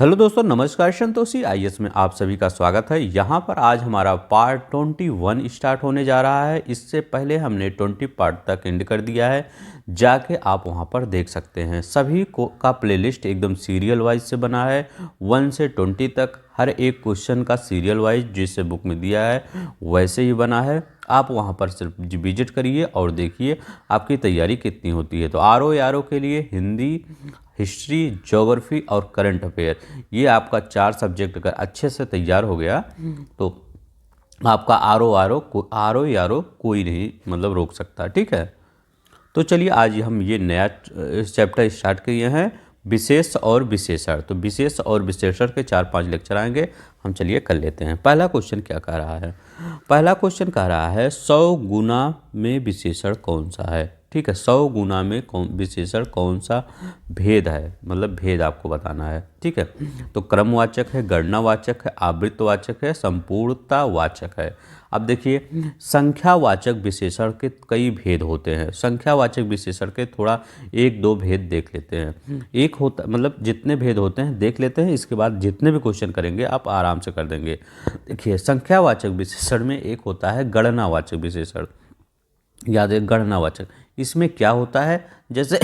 Hello दोस्तों, नमस्कार। Santoshi IAS में आप सभी का स्वागत है। यहाँ पर आज हमारा पार्ट 21 स्टार्ट होने जा रहा है। इससे पहले हमने 20 पार्ट तक एंड कर दिया है, जाके आप वहाँ पर देख सकते हैं। सभी को का प्लेलिस्ट एकदम सीरियल वाइज से बना है, 1 से 20 तक हर एक क्वेश्चन का सीरियल वाइज जैसे बुक में दिया है वैसे ही बना है। आप वहाँ पर सिर्फ विजिट करिए और देखिए आपकी तैयारी कितनी होती है। तो आर ओ के लिए हिंदी, हिस्ट्री, ज्योग्राफी और करंट अफेयर, ये आपका 4 सब्जेक्ट अगर अच्छे से तैयार हो गया तो आपका आर ओ कोई नहीं मतलब रोक सकता। ठीक है, तो चलिए आज हम ये नया चैप्टर स्टार्ट किए हैं, विशेष और विशेषण। तो विशेष और विशेषण के 4-5 लेक्चर आएंगे, हम चलिए कर लेते हैं। पहला क्वेश्चन क्या कह रहा है? पहला क्वेश्चन कह रहा है 100 गुना में विशेषण कौन सा है। ठीक है, 100 गुना में विशेषण कौन सा भेद है, मतलब भेद आपको बताना है। ठीक है, तो क्रमवाचक है, गणनावाचक है, आवृत्तवाचक है, संपूर्णतावाचक है। अब देखिए, संख्यावाचक विशेषण के कई भेद होते हैं। संख्यावाचक विशेषण के थोड़ा 1-2 भेद देख लेते हैं। एक होता मतलब जितने भेद होते हैं देख लेते हैं, इसके बाद जितने भी क्वेश्चन करेंगे आप आराम से कर देंगे। देखिए, संख्यावाचक विशेषण में एक होता है गणनावाचक विशेषण। याद है, गणनावाचक इसमें क्या होता है, जैसे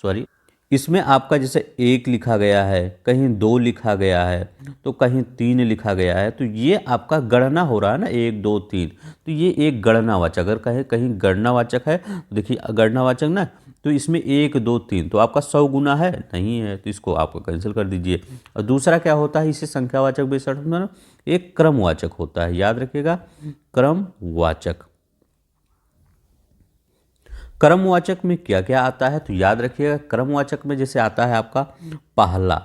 सॉरी, इसमें आपका जैसे 1 लिखा गया है, कहीं 2 लिखा गया है, तो कहीं 3 लिखा गया है, तो ये आपका गणना हो रहा है ना, 1 2 3, तो ये एक गणनावाचक। अगर कहीं कहीं गणनावाचक है तो देखिए गणनावाचक ना, तो इसमें 1 2 3 तो आपका 100 गुना है नहीं है, तो इसको आपको कैंसिल कर दीजिए। और दूसरा क्या होता है इसे संख्यावाचक विशेषण में, एक क्रमवाचक होता है। याद रखिएगा, क्रमवाचक। क्रमवाचक में क्या क्या आता है, तो याद रखिएगा, क्रमवाचक में जैसे आता है आपका पहला,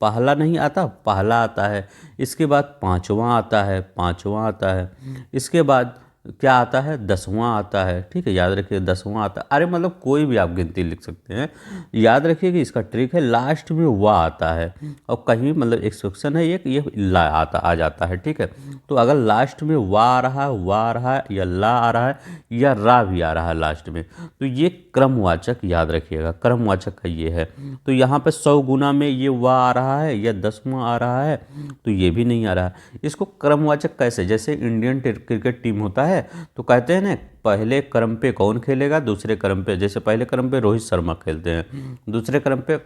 पहला नहीं आता, पहला आता है। इसके बाद पांचवा आता है, पांचवा आता है। इसके बाद क्या आता है, 10वां आता है। ठीक है, याद रखिए 10वां आता है। अरे मतलब कोई भी आप गिनती लिख सकते हैं। याद रखिए कि इसका ट्रिक है, लास्ट में वाह आता है और कहीं मतलब एक्सेप्शन है एक, ये ला आता आ जाता है। ठीक है, तो अगर लास्ट में वाह आ रहा है, वाह आ रहा है, या ला आ रहा है, या रा भी आ रहा है लास्ट में, तो ये क्रमवाचक। याद रखिएगा, क्रमवाचक का ये है। तो यहाँ पे 100 गुना में ये वाह आ रहा है या 10वां आ रहा है, तो ये भी नहीं आ रहा है। इसको क्रमवाचक कैसे, जैसे इंडियन क्रिकेट टीम होता है तो कहते हैं ना, पहले क्रम पे कौन खेलेगा, दूसरे क्रम पे, जैसे पहले क्रम पे रोहित शर्मा खेलते हैं, दूसरे क्रम पे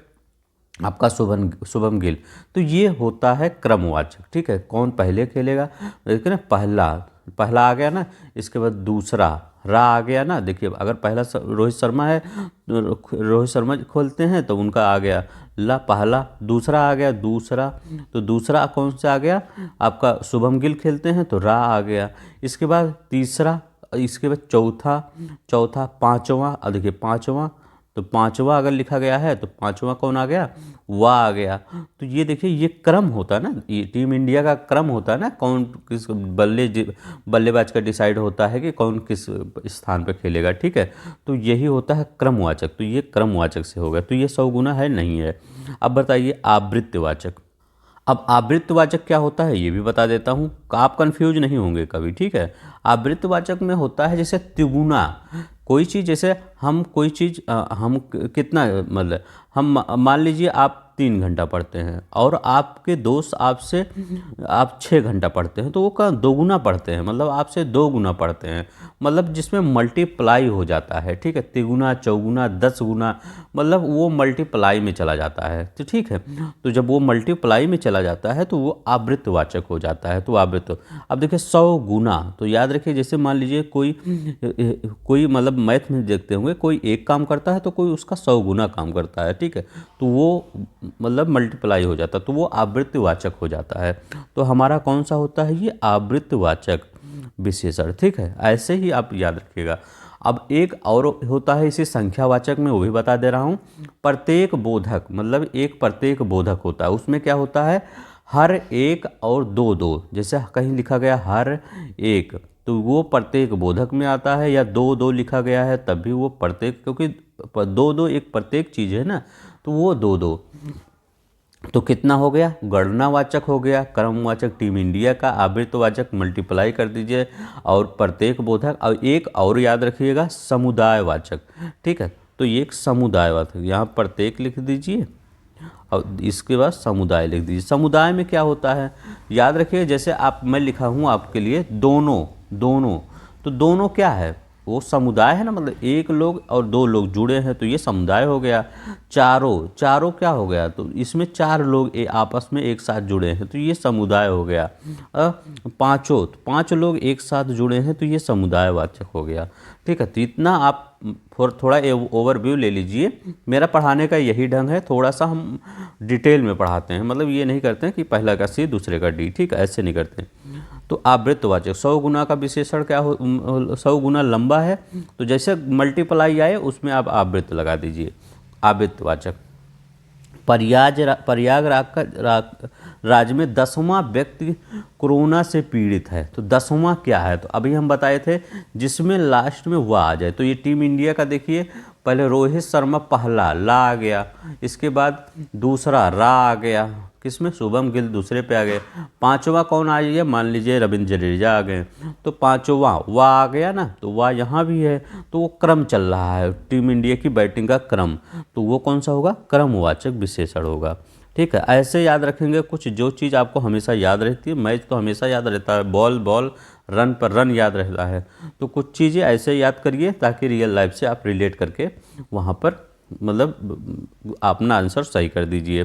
आपका शुभम गिल, तो ये होता है क्रमवाचक। ठीक है, कौन पहले खेलेगा, देखिए ना, पहला पहला आ गया ना, इसके बाद दूसरा रा आ गया ना। देखिए, अगर पहला रोहित शर्मा है तो रोहित शर्मा खोलते हैं तो उनका आ गया ला पहला, दूसरा आ गया दूसरा, तो दूसरा कौन सा आ गया आपका, शुभम गिल खेलते हैं तो रा आ गया। इसके बाद तीसरा, इसके बाद चौथा, चौथा पांचवा, अब देखिए पांचवा, तो पांचवा अगर लिखा गया है तो पांचवा कौन आ गया, वाह आ गया। तो ये देखिए, ये क्रम होता है ना, ये टीम इंडिया का क्रम होता है ना, कौन किस बल्लेबाज का डिसाइड होता है कि कौन किस स्थान पर खेलेगा। ठीक है, तो यही होता है क्रमवाचक। तो ये क्रमवाचक से हो गया, तो ये 100 गुना है नहीं है। अब बताइए आवृत्तिवाचक। अब आवृत्तिवाचक क्या होता है ये भी बता देता हूँ, आप कंफ्यूज नहीं होंगे कभी। ठीक है, आवृत्तिवाचक में होता है जैसे तिगुना, कोई चीज़, जैसे हम कोई चीज़ हम कितना मतलब, हम मान लीजिए आप 3 घंटा पढ़ते हैं और आपके दोस्त आपसे आप 6 घंटा पढ़ते हैं, तो वो का 2 गुना पढ़ते हैं, मतलब आपसे 2 गुना पढ़ते हैं, मतलब जिसमें मल्टीप्लाई हो जाता है। ठीक है, तिगुना चौगुना 10 गुना, मतलब वो मल्टीप्लाई में चला जाता है। तो ठीक है, तो जब वो मल्टीप्लाई में चला जाता है तो वो आवृत्तिवाचक हो जाता है। तो आवृत्त, अब देखिए 100 गुना, तो याद रखिए, जैसे मान लीजिए कोई मतलब मैथ में देखते होंगे, कोई एक काम करता है तो कोई उसका 100 गुना काम करता है। ठीक है, तो वो मतलब मल्टीप्लाई हो जाता है, तो वो आवृत्तिवाचक हो जाता है। तो हमारा कौन सा होता है, ये आवृत्तिवाचक विशेषण। ठीक है, ऐसे ही आप याद रखिएगा। अब एक और होता है इसी संख्यावाचक में, वो भी बता दे रहा हूँ, प्रत्येक बोधक, मतलब एक प्रत्येक बोधक होता है। उसमें क्या होता है, हर एक और 2 2, जैसे कहीं लिखा गया हर एक, तो वो प्रत्येक बोधक में आता है, या 2 2 लिखा गया है तब भी वो प्रत्येक, क्योंकि 2 2 एक प्रत्येक चीज़ है ना, तो वो 2 2, तो कितना हो गया, गणनावाचक हो गया, क्रमवाचक टीम इंडिया का, आवृत्तवाचक मल्टीप्लाई कर दीजिए, और प्रत्येक बोधक, और एक और याद रखिएगा समुदायवाचक। ठीक है, तो ये एक समुदायवाचक, यहाँ प्रत्येक लिख दीजिए और इसके बाद समुदाय लिख दीजिए। समुदाय में क्या होता है याद रखिए, जैसे मैं लिखा हूँ आपके लिए दोनों, दोनों, तो दोनों क्या है, वो समुदाय है ना, मतलब एक लोग और दो लोग जुड़े हैं तो ये समुदाय हो गया। चारों, चारों क्या हो गया, तो इसमें चार लोग आपस में एक साथ जुड़े हैं तो ये समुदाय हो गया। पांचों, तो पांच लोग एक साथ जुड़े हैं तो ये समुदायवाचक हो गया। ठीक है, तो इतना आप थोड़ा ओवरव्यू ले लीजिए। मेरा पढ़ाने का यही ढंग है, थोड़ा सा हम डिटेल में पढ़ाते हैं, मतलब ये नहीं करते हैं कि पहला का सी दूसरे का डी, ठीक है, ऐसे नहीं करते। तो आवृत्तवाचक 100 गुना का विशेषण क्या हो, 100 गुना लंबा है तो जैसे मल्टीप्लाई आए उसमें आप आवृत्त लगा दीजिए, आवृत्तवाचक। प्रयागराज में 10वां व्यक्ति कोरोना से पीड़ित है, तो 10वां क्या है, तो अभी हम बताए थे जिसमें लास्ट में वह आ जाए। तो ये टीम इंडिया का देखिए, पहले रोहित शर्मा पहला, ला आ गया, इसके बाद दूसरा रा आ गया, किसमें, शुभम गिल दूसरे पे आ गए। पांचवा कौन आ गया, मान लीजिए रविंद्र जडेजा आ गए, तो पांचवा वाह आ गया ना, तो वाह यहाँ भी है, तो वो क्रम चल रहा है टीम इंडिया की बैटिंग का क्रम, तो वो कौन सा होगा, क्रमवाचक विशेषण होगा। ठीक है, ऐसे याद रखेंगे कुछ जो चीज़ आपको हमेशा याद रहती है। मैच तो हमेशा याद रहता है, बॉल बॉल, रन पर रन याद रहता है, तो कुछ चीज़ें ऐसे याद करिए ताकि रियल लाइफ से आप रिलेट करके वहाँ पर मतलब अपना आंसर सही कर दीजिए।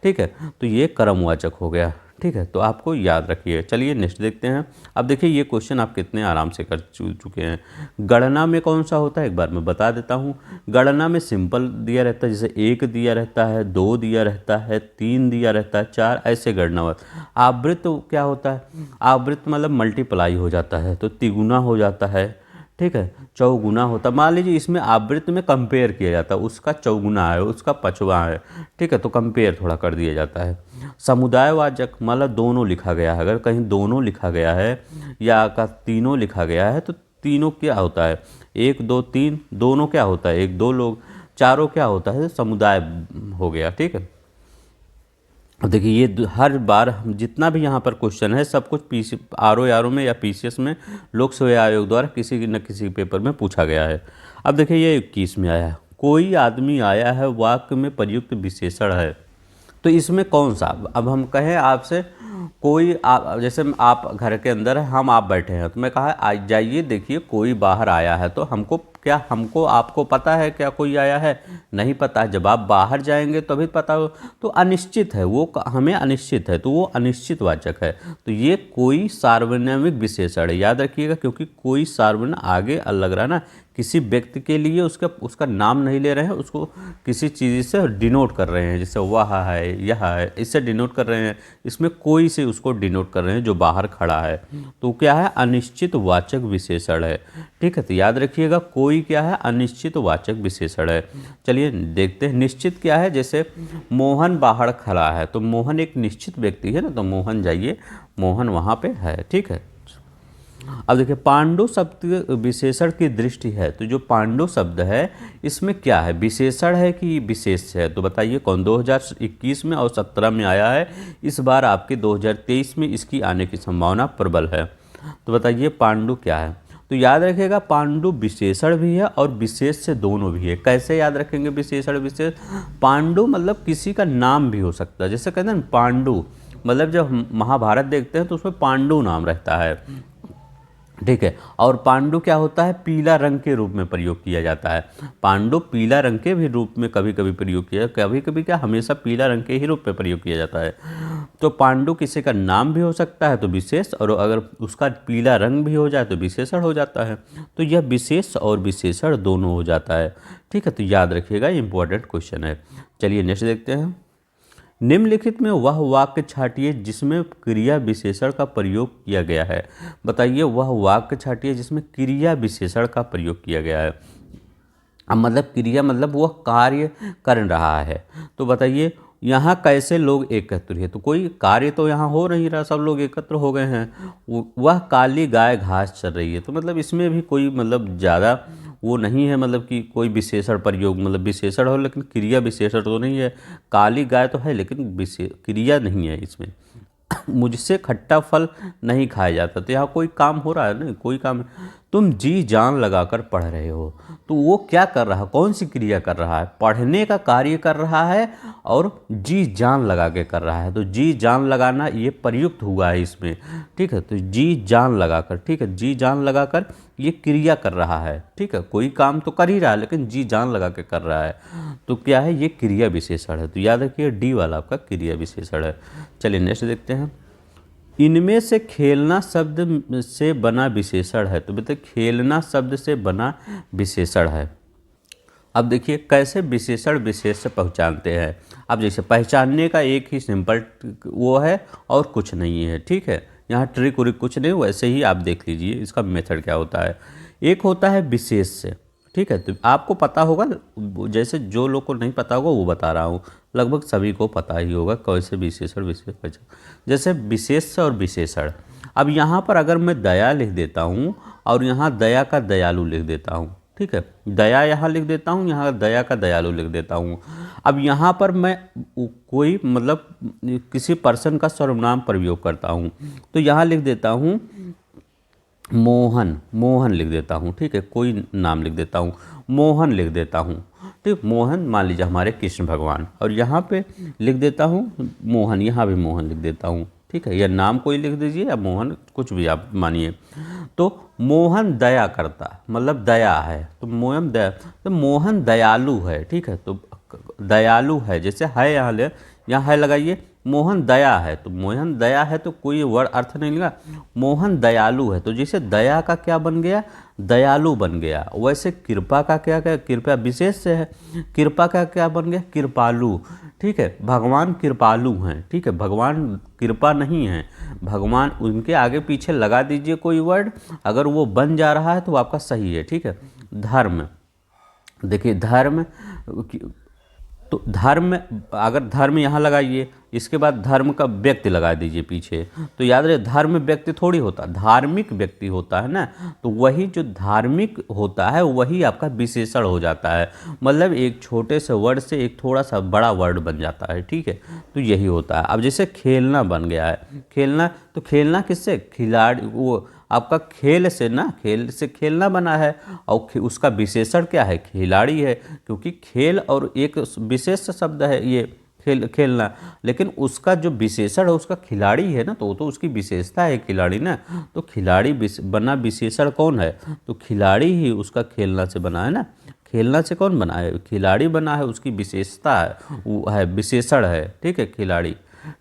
ठीक है, तो ये क्रमवाचक हो गया। ठीक है, तो आपको याद रखिए। चलिए नेक्स्ट देखते हैं। अब देखिए ये क्वेश्चन आप कितने आराम से कर चुके हैं। गणना में कौन सा होता है एक बार मैं बता देता हूँ। गणना में सिंपल दिया रहता है, जैसे 1 दिया रहता है, 2 दिया रहता है, 3 दिया रहता है, 4, ऐसे गणना। आवृत्त क्या होता है, आवृत्त मतलब मल्टीप्लाई हो जाता है, तो तिगुना हो जाता है। ठीक है, चौगुना होता है, मान लीजिए इसमें आवृत्त में कंपेयर किया जाता है, उसका चौगुना है, उसका पचवा है। ठीक है, तो कंपेयर थोड़ा कर दिया जाता है। समुदायवाचक मतलब दोनों लिखा गया है, अगर कहीं दोनों लिखा गया है या का तीनों लिखा गया है तो तीनों क्या होता है, 1 2 3, दोनों क्या होता है 1 2 लोग, चारों क्या होता है समुदाय हो गया। ठीक है, अब देखिए ये हर बार जितना भी यहाँ पर क्वेश्चन है सब कुछ आर ओ में या पीसीएस में लोक सेवा आयोग द्वारा किसी न किसी पेपर में पूछा गया है। अब देखिए ये 21 में आया है, कोई आदमी आया है वाक्य में प्रयुक्त विशेषण है, तो इसमें कौन सा, अब हम कहें आपसे कोई आप, जैसे आप घर के अंदर है, हम आप बैठे हैं, तो मैं कहा जाइए देखिए कोई बाहर आया है, तो हमको क्या, हमको आपको पता है क्या कोई आया है, नहीं पता है। जब आप बाहर जाएंगे तभी पता हो, तो अनिश्चित है वो, हमें अनिश्चित है तो वो अनिश्चित वाचक है। तो ये कोई सार्वनामिक विशेषण है, याद रखिएगा, क्योंकि कोई सार्वनाम आगे लग रहा है ना, किसी व्यक्ति के लिए उसका नाम नहीं ले रहे हैं, उसको किसी चीज़ से डिनोट कर रहे हैं, जैसे वह है, यह है, इससे डिनोट कर रहे हैं, इसमें कोई से उसको डिनोट कर रहे हैं जो बाहर खड़ा है, तो क्या है, अनिश्चित वाचक विशेषण है। ठीक है, तो याद रखिएगा कोई क्या है, अनिश्चित वाचक विशेषण है। चलिए देखते हैं निश्चित क्या है, जैसे मोहन बाहर खड़ा है, तो मोहन एक निश्चित व्यक्ति है ना, तो मोहन जाइए, मोहन वहाँ पे है। ठीक है, अब देखिए पांडु शब्द विशेषण की दृष्टि है, तो जो पांडु शब्द है इसमें क्या है, विशेषण है कि विशेष है, तो बताइए कौन। 2021 में और 17 में आया है, इस बार आपके 2023 में इसकी आने की संभावना प्रबल है, तो बताइए पांडु क्या है। तो याद रखिएगा पांडु विशेषण भी है और विशेष से दोनों भी है। कैसे याद रखेंगे विशेषण विशेष, पांडु मतलब किसी का नाम भी हो सकता है, जैसे कहते हैं ना पांडु, मतलब जब महाभारत देखते हैं तो उसमें पांडु नाम रहता है। ठीक है, और पांडु क्या होता है, पीला रंग के रूप में प्रयोग किया जाता है। पांडु पीला रंग के भी रूप में कभी कभी प्रयोग किया, कभी कभी क्या, हमेशा पीला रंग के ही रूप में प्रयोग किया जाता है। तो पांडु किसी का नाम भी हो सकता है तो विशेष, और अगर उसका पीला रंग भी हो जाए तो विशेषण हो जाता है। तो यह विशेष और विशेषण दोनों हो जाता है। ठीक है, तो याद रखिएगा इंपॉर्टेंट क्वेश्चन है। चलिए नेक्स्ट देखते हैं। निम्नलिखित में वह वाक्य छाटिए जिसमें क्रिया विशेषण का प्रयोग किया गया है। बताइए वह वाक्य छाटिए जिसमें क्रिया विशेषण का प्रयोग किया गया है। अब मतलब क्रिया मतलब वह कार्य कर रहा है, तो बताइए यहाँ कैसे लोग एकत्र है, तो कोई कार्य तो यहाँ हो नहीं रहा, सब लोग एकत्र हो गए हैं। वह काली गाय घास चर रही है, तो मतलब इसमें भी कोई मतलब ज़्यादा वो नहीं है, मतलब कि कोई विशेषण प्रयोग, मतलब विशेषण हो लेकिन क्रिया विशेषण तो नहीं है। काली गाय तो है लेकिन क्रिया नहीं है इसमें। मुझसे खट्टा फल नहीं खाया जाता, तो यहाँ कोई काम हो रहा है ना, कोई काम, तुम जी जान लगाकर पढ़ रहे हो। तो वो क्या कर रहा है, कौन सी क्रिया कर रहा है, पढ़ने का कार्य कर रहा है और जी जान लगा के कर रहा है। तो जी जान लगाना ये प्रयुक्त हुआ है इसमें, ठीक है। तो जी जान लगाकर, ठीक है, जी जान लगाकर ये क्रिया कर रहा है, ठीक है। कोई काम तो कर ही रहा है लेकिन जी जान लगा के कर रहा है, तो क्या है, ये क्रिया विशेषण है। तो याद रखिए डी वाला आपका क्रिया विशेषण है। चलिए नेक्स्ट देखते हैं। इनमें से खेलना शब्द से बना विशेषण है। तो बताइए खेलना शब्द से बना विशेषण है। अब देखिए कैसे विशेषण विशेष से पहचानते हैं। अब जैसे पहचानने का एक ही सिंपल वो है और कुछ नहीं है, ठीक है। यहाँ ट्रिक उरिक कुछ नहीं, वैसे ही आप देख लीजिए इसका मेथड क्या होता है। एक होता है विशेष से, ठीक है। तो आपको पता होगा, जैसे जो लोग को नहीं पता होगा वो बता रहा हूँ, लगभग सभी को पता ही होगा कैसे विशेषण विशेष पहचान। जैसे विशेष और विशेषण। अब यहाँ पर अगर मैं दया लिख देता हूँ और यहाँ दया का दयालु लिख देता हूँ, ठीक है, दया यहाँ लिख देता हूँ, यहाँ दया का दयालु लिख देता हूँ। अब यहाँ पर मैं कोई मतलब किसी पर्सन का सर्वनाम प्रयोग करता हूँ, तो यहाँ लिख देता हूँ मोहन, मोहन लिख देता हूँ, ठीक है, कोई नाम लिख देता हूँ, मोहन लिख देता हूँ, ठीक। मोहन मान लीजिए हमारे कृष्ण भगवान, और यहाँ पे लिख देता हूँ मोहन, यहाँ भी मोहन लिख देता हूँ, ठीक है। या नाम कोई लिख दीजिए या मोहन कुछ भी आप मानिए। तो मोहन दया करता मतलब दया है, तो मोहन दया, तो मोहन दयालु है, ठीक है। तो दयालु है, जैसे है यहाँ है लगाइए, मोहन दया है, तो मोहन दया है तो कोई वर्ड अर्थ नहीं लगा। मोहन दयालु है, तो जैसे दया का क्या बन गया, दयालु बन गया। वैसे कृपा का क्या क्या, कृपा विशेष से है, कृपा का क्या बन गया, कृपालु, ठीक है। भगवान कृपालु हैं, ठीक है, भगवान कृपा नहीं है, भगवान, उनके आगे पीछे लगा दीजिए कोई वर्ड, अगर वो बन जा रहा है तो आपका सही है, ठीक है। धर्म, देखिए धर्म, तो धर्म, अगर धर्म यहाँ लगाइए, इसके बाद धर्म का व्यक्ति लगा दीजिए पीछे, तो याद रहे धर्म व्यक्ति थोड़ी होता, धार्मिक व्यक्ति होता है ना। तो वही जो धार्मिक होता है वही आपका विशेषण हो जाता है, मतलब एक छोटे से वर्ड से एक थोड़ा सा बड़ा वर्ड बन जाता है, ठीक है। तो यही होता है। अब जैसे खेलना बन गया है, खेलना, तो खेलना किससे, खिलाड़ी, वो आपका खेल से ना, खेल से खेलना बना है, और उसका विशेषण क्या है, खिलाड़ी है, क्योंकि खेल और एक विशेष शब्द है ये खेलना, लेकिन उसका जो विशेषण है उसका खिलाड़ी है ना, तो वो तो उसकी विशेषता है खिलाड़ी ना। तो खिलाड़ी बना विशेषण कौन है, तो खिलाड़ी ही उसका खेलना से बना है ना। खेलना से कौन बना है, खिलाड़ी बना है, उसकी विशेषता है, वो है विशेषण है, ठीक है, खिलाड़ी,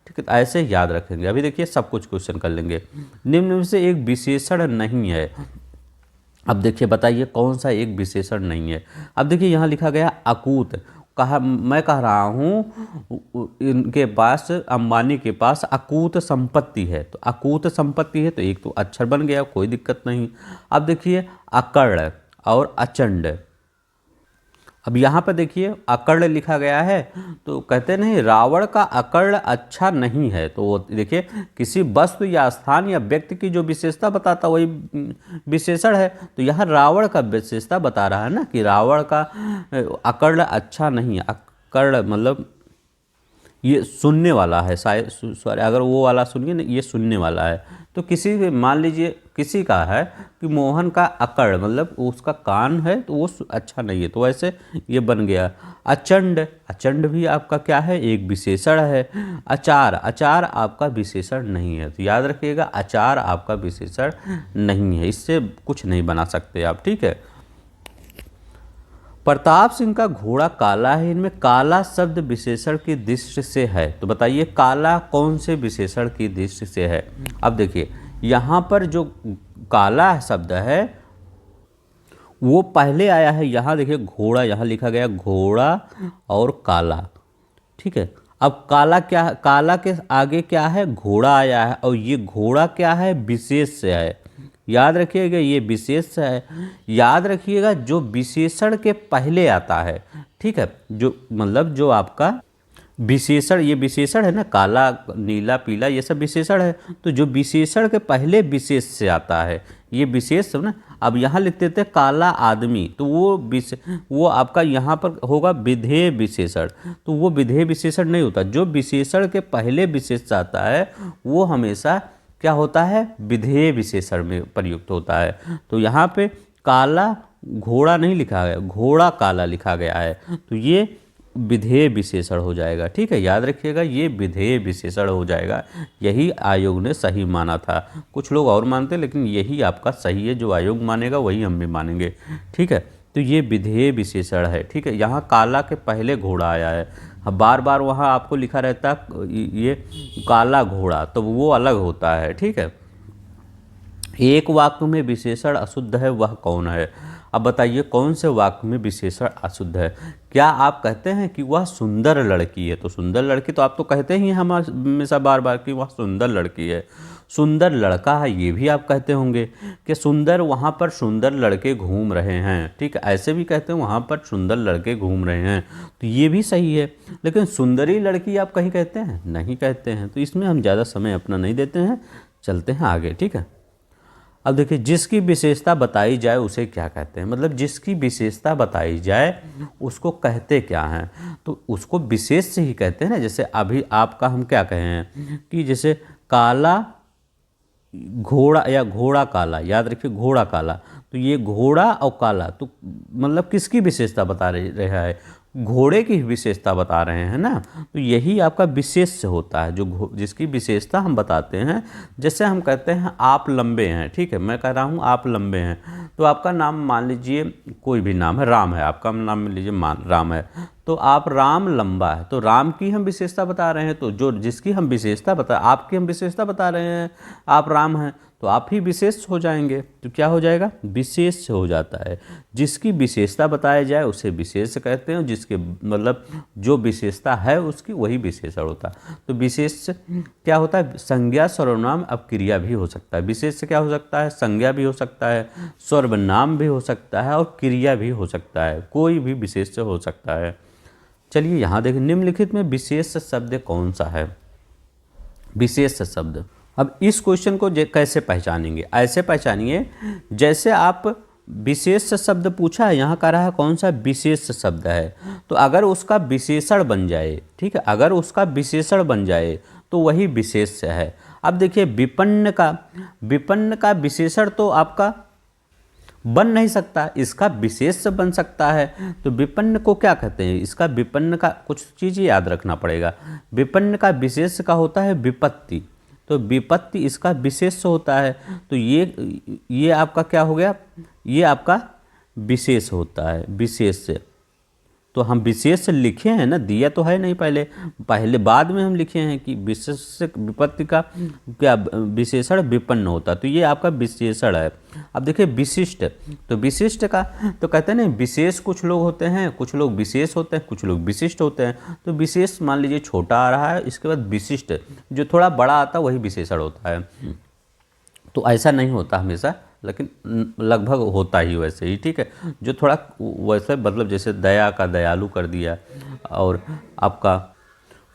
ठीक है। ऐसे याद रखेंगे। अभी देखिए सब कुछ क्वेश्चन कर लेंगे। निम्न में से एक विशेषण नहीं है। अब देखिए बताइए कौन सा एक विशेषण नहीं है। अब देखिए यहाँ लिखा गया अकूत, कहा, मैं कह रहा हूँ इनके पास, अंबानी के पास अकूत संपत्ति है, तो अकूत संपत्ति है तो एक तो अक्षर बन गया, कोई दिक्कत नहीं। अब देखिए अकर्ण और अचंड। अब यहाँ पर देखिए अकर्ण लिखा गया है, तो कहते नहीं रावण का अकर्ण अच्छा नहीं है, तो वो देखिए किसी वस्तु या स्थान या व्यक्ति की जो विशेषता बताता वही विशेषण है। तो यहाँ रावण का विशेषता बता रहा है ना कि रावण का अकर्ण अच्छा नहीं है। अकर्ण मतलब ये सुनने वाला है, शायद सॉरी अगर वो वाला सुनिए ना, ये सुनने वाला है। तो किसी भी मान लीजिए किसी का है कि मोहन का अकड़ मतलब उसका कान है तो वो अच्छा नहीं है, तो वैसे ये बन गया। अचंड, अचंड भी आपका क्या है, एक विशेषण है। अचार, अचार आपका विशेषण नहीं है, तो याद रखिएगा अचार आपका विशेषण नहीं है, इससे कुछ नहीं बना सकते आप, ठीक है। प्रताप सिंह का घोड़ा काला है, इनमें काला शब्द विशेषण की दृष्टि से है, तो बताइए काला कौन से विशेषण की दृष्टि से है। अब देखिए यहाँ पर जो काला शब्द है वो पहले आया है, यहाँ देखिए घोड़ा, यहाँ लिखा गया घोड़ा और काला, ठीक है। अब काला क्या, काला के आगे क्या है, घोड़ा आया है, और ये घोड़ा क्या है, विशेष से है, याद रखिएगा ये विशेष है। याद रखिएगा जो विशेषण के पहले आता है, ठीक है, जो मतलब जो आपका विशेषण, ये विशेषण है ना, काला नीला पीला ये सब विशेषण है, तो जो विशेषण के पहले विशेष से आता है ये विशेष ना। अब यहाँ लिखते थे काला आदमी, तो वो आपका यहाँ पर होगा विधेय विशेषण, तो वो विधेय विशेषण नहीं होता। जो विशेषण के पहले विशेष आता है वो हमेशा क्या होता है, विधेय विशेषण में प्रयुक्त होता है। तो यहाँ पे काला घोड़ा नहीं लिखा गया, घोड़ा काला लिखा गया है, तो ये विधेय विशेषण हो जाएगा। ठीक है, याद रखिएगा, ये विधेय विशेषण हो जाएगा। यही आयोग ने सही माना था। कुछ लोग और मानते, लेकिन यही आपका सही है, जो आयोग मानेगा वही हम भी मानेंगे। ठीक है, तो ये विधेय विशेषण है। ठीक है, यहाँ काला के पहले घोड़ा आया है, बार बार वहाँ आपको लिखा रहता है ये काला घोड़ा, तो वो अलग होता है। ठीक है, एक वाक्य में विशेषण अशुद्ध है, वह कौन है? अब बताइए, कौन से वाक्य में विशेषण अशुद्ध है? क्या आप कहते हैं कि वह सुंदर लड़की है? तो सुंदर लड़की तो आप तो कहते ही हैं हमेशा बार बार कि वह सुंदर लड़की है। सुंदर लड़का है, ये भी आप कहते होंगे कि सुंदर, वहाँ पर सुंदर लड़के घूम रहे हैं। ठीक है, ऐसे भी कहते हैं वहाँ पर सुंदर लड़के घूम रहे हैं, तो ये भी सही है। लेकिन सुंदरी लड़की आप कहीं कहते हैं? नहीं कहते हैं। तो इसमें हम ज़्यादा समय अपना नहीं देते हैं, चलते हैं आगे। ठीक है, अब देखिए, जिसकी विशेषता बताई जाए उसे क्या कहते हैं? मतलब जिसकी विशेषता बताई जाए उसको कहते क्या हैं? तो उसको विशेष से ही कहते हैं ना। जैसे अभी आपका हम क्या कहे हैं कि जैसे काला घोड़ा या घोड़ा काला, याद रखिए घोड़ा काला, तो ये घोड़ा और काला तो मतलब किसकी विशेषता बता रहा है? घोड़े की विशेषता बता रहे हैं ना। तो यही आपका विशेष से होता है, जो जिसकी विशेषता हम बताते हैं। जैसे हम कहते हैं आप लंबे हैं। ठीक है, मैं कह रहा हूँ आप लंबे हैं, तो आपका नाम मान लीजिए कोई भी नाम है, राम है, आपका नाम मान लीजिए राम है, तो आप राम लंबा है, तो राम की हम विशेषता बता रहे हैं। तो जो जिसकी हम विशेषता आपकी हम विशेषता बता रहे हैं, आप राम हैं, तो आप ही विशेष हो जाएंगे। तो क्या हो जाएगा? विशेष हो जाता है। जिसकी विशेषता बताया जाए उसे विशेष कहते हैं, जिसके मतलब जो विशेषता है उसकी वही विशेषण होता है। तो विशेष क्या होता है? संज्ञा, सर्वनाम, अब क्रिया भी हो सकता है। विशेष क्या हो सकता है? संज्ञा भी हो सकता है, सर्वनाम भी हो सकता है और क्रिया भी हो सकता है। कोई भी विशेष हो सकता है। चलिए यहाँ देखिए, निम्नलिखित में विशेष शब्द कौन सा है? विशेष शब्द, अब इस क्वेश्चन को कैसे पहचानेंगे? ऐसे पहचानिए जैसे आप विशेष शब्द पूछा है, यहाँ कह रहा है कौन सा विशेष शब्द है, तो अगर उसका विशेषण बन जाए, ठीक है, अगर उसका विशेषण बन जाए तो वही विशेष है। अब देखिए, विपन्न का विशेषण तो आपका बन नहीं सकता, इसका विशेष बन सकता है। तो विपन्न को क्या कहते हैं? इसका विपन्न का कुछ चीज़ याद रखना पड़ेगा। विपन्न का विशेष का होता है विपत्ति, तो विपत्ति इसका विशेष होता है। तो ये आपका क्या हो गया? ये आपका विशेष होता है, विशेष। तो हम विशेष लिखे हैं ना, दिया तो है नहीं पहले बाद में हम लिखे हैं कि विशेष विपत्ति का क्या विशेषण विपन्न होता, तो ये आपका विशेषण है। अब देखिए विशिष्ट, तो विशिष्ट का तो कहते हैं ना, विशेष कुछ लोग होते हैं, कुछ लोग विशेष होते हैं, कुछ लोग विशिष्ट होते हैं। तो विशेष मान लीजिए छोटा आ रहा है, इसके बाद विशिष्ट जो थोड़ा बड़ा आता है वही विशेषण होता है। तो ऐसा नहीं होता हमेशा, लेकिन लगभग होता ही वैसे ही। ठीक है, जो थोड़ा वैसे मतलब जैसे दया का दयालु कर दिया, और आपका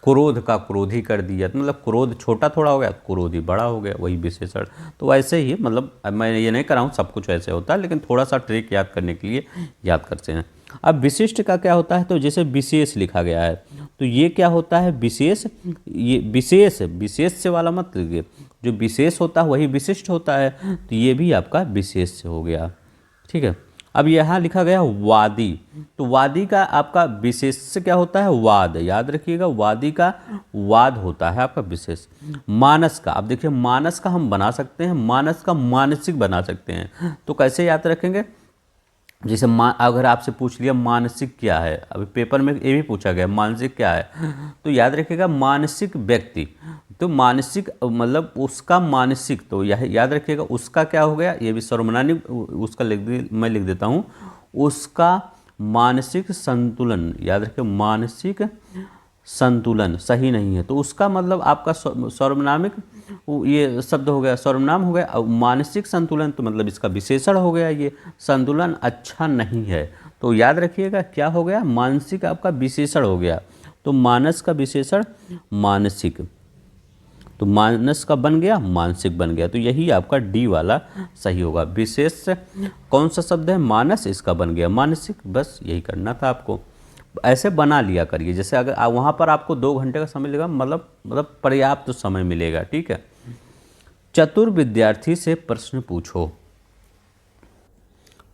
क्रोध का क्रोधी कर दिया, तो मतलब क्रोध छोटा थोड़ा हो गया, क्रोधी बड़ा हो गया, वही विशेषण। तो वैसे ही मतलब मैं ये नहीं कर रहा हूँ सब कुछ ऐसे होता है, लेकिन थोड़ा सा ट्रिक याद करने के लिए याद करते हैं। अब विशिष्ट का क्या होता है? तो जैसे विशेष लिखा गया है, तो ये क्या होता है? विशेष। ये विशेष से वाला मत लीजिए, जो विशेष होता है वही विशिष्ट होता है, तो ये भी आपका विशेष से हो गया। ठीक है, अब यहाँ लिखा गया वादी, तो वादी का आपका विशेष क्या होता है? वाद, याद रखिएगा, वादी का वाद होता है आपका विशेष। मानस का, अब देखिए मानस का हम बना सकते हैं, मानस का मानसिक बना सकते हैं। तो कैसे याद रखेंगे? जैसे अगर आपसे पूछ लिया मानसिक क्या है, अभी पेपर में ये भी पूछा गया मानसिक क्या है, तो याद रखिएगा मानसिक व्यक्ति। तो मानसिक मतलब उसका मानसिक, तो याद रखिएगा उसका क्या हो गया? ये भी सर्वनाम, उसका मैं लिख देता हूँ, उसका मानसिक संतुलन। याद रखिए मानसिक संतुलन सही नहीं है, तो उसका मतलब आपका सर्वनामिक ये शब्द हो गया, सर्वनाम हो गया। और मानसिक संतुलन तो मतलब इसका विशेषण हो गया, ये संतुलन अच्छा नहीं है। तो याद रखिएगा क्या हो गया? मानसिक आपका विशेषण हो गया। तो मानस का विशेषण मानसिक, तो मानस का बन गया मानसिक बन गया। तो यही आपका डी वाला सही होगा। विशेष कौन सा शब्द है? मानस, इसका बन गया मानसिक। बस यही करना था आपको, ऐसे बना लिया करिए। जैसे अगर वहाँ पर आपको 2 घंटे का समय लगेगा, मतलब पर्याप्त समय मिलेगा। ठीक है, चतुर विद्यार्थी से प्रश्न पूछो।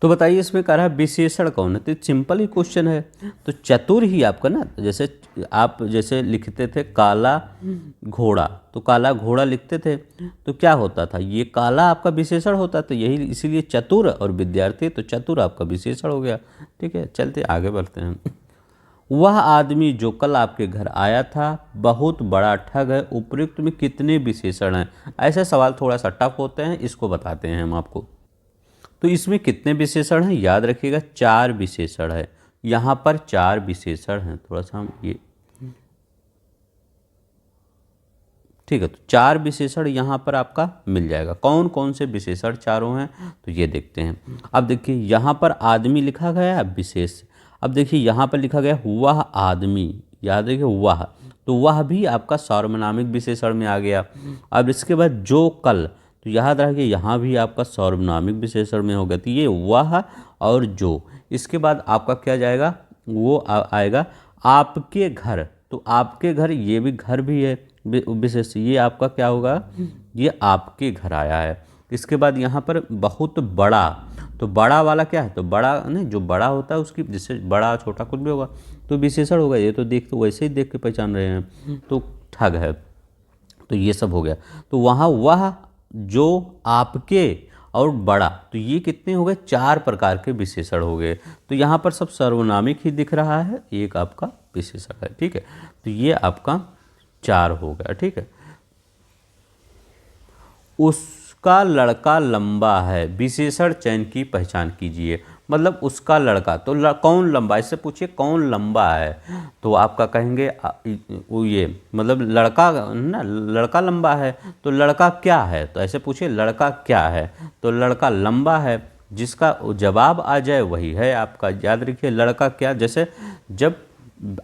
तो बताइए इसमें कह रहा है विशेषण कौन है, तो सिंपल ही क्वेश्चन है। तो चतुर ही आपका ना, जैसे आप जैसे लिखते थे काला घोड़ा, तो काला घोड़ा लिखते थे तो क्या होता था, ये काला आपका विशेषण होता, तो यही इसीलिए चतुर और विद्यार्थी, तो चतुर आपका विशेषण हो गया। ठीक है, चलते आगे बढ़ते हैं। वह आदमी जो कल आपके घर आया था बहुत बड़ा ठग है, उपयुक्त में कितने विशेषण हैं। ऐसे सवाल थोड़ा सा टफ होते हैं, इसको बताते हैं हम आपको। तो इसमें कितने विशेषण हैं, याद रखिएगा 4 विशेषण है। यहाँ पर 4 विशेषण हैं, थोड़ा सा हम ये, ठीक है। तो 4 विशेषण यहाँ पर आपका मिल जाएगा। कौन कौन से विशेषण चारों हैं, तो ये देखते हैं। अब देखिए यहाँ पर आदमी लिखा गया है विशेष। अब देखिए यहाँ पर लिखा गया वह आदमी, याद रखिए वह, तो वह भी आपका सार्वनामिक विशेषण में आ गया। अब इसके बाद जो कल, तो याद रखिए यहाँ भी आपका सार्वनामिक विशेषण में होगा। तो ये वह और जो, इसके बाद आपका क्या जाएगा, वो आएगा आपके घर। तो आपके घर, ये भी घर भी है विशेष, ये आपका क्या होगा, ये आपके घर आया है। इसके बाद यहाँ पर बहुत बड़ा, तो बड़ा वाला क्या है, तो बड़ा नहीं, जो बड़ा होता है उसकी, जैसे बड़ा छोटा कुछ भी होगा तो विशेषण होगा। ये तो देख, तो वैसे ही देख के पहचान रहे हैं, तो ठग है। तो ये सब हो गया। तो वहाँ वह, जो, आपके और बड़ा, तो ये कितने हो गए, 4 प्रकार के विशेषण हो गए। तो यहाँ पर सब सर्वनामिक ही दिख रहा है, एक आपका विशेषण है। ठीक है, तो ये आपका 4 हो गया। ठीक है, उसका लड़का लंबा है, विशेषण चयन की पहचान कीजिए। मतलब उसका लड़का, तो कौन लंबा, इससे पूछिए कौन लंबा है, तो आपका कहेंगे वो ये, मतलब लड़का ना, लड़का लंबा है, तो लड़का क्या है, तो ऐसे पूछिए लड़का क्या है, तो लड़का लंबा है। जिसका जवाब आ जाए वही है आपका। याद रखिए लड़का क्या, जैसे जब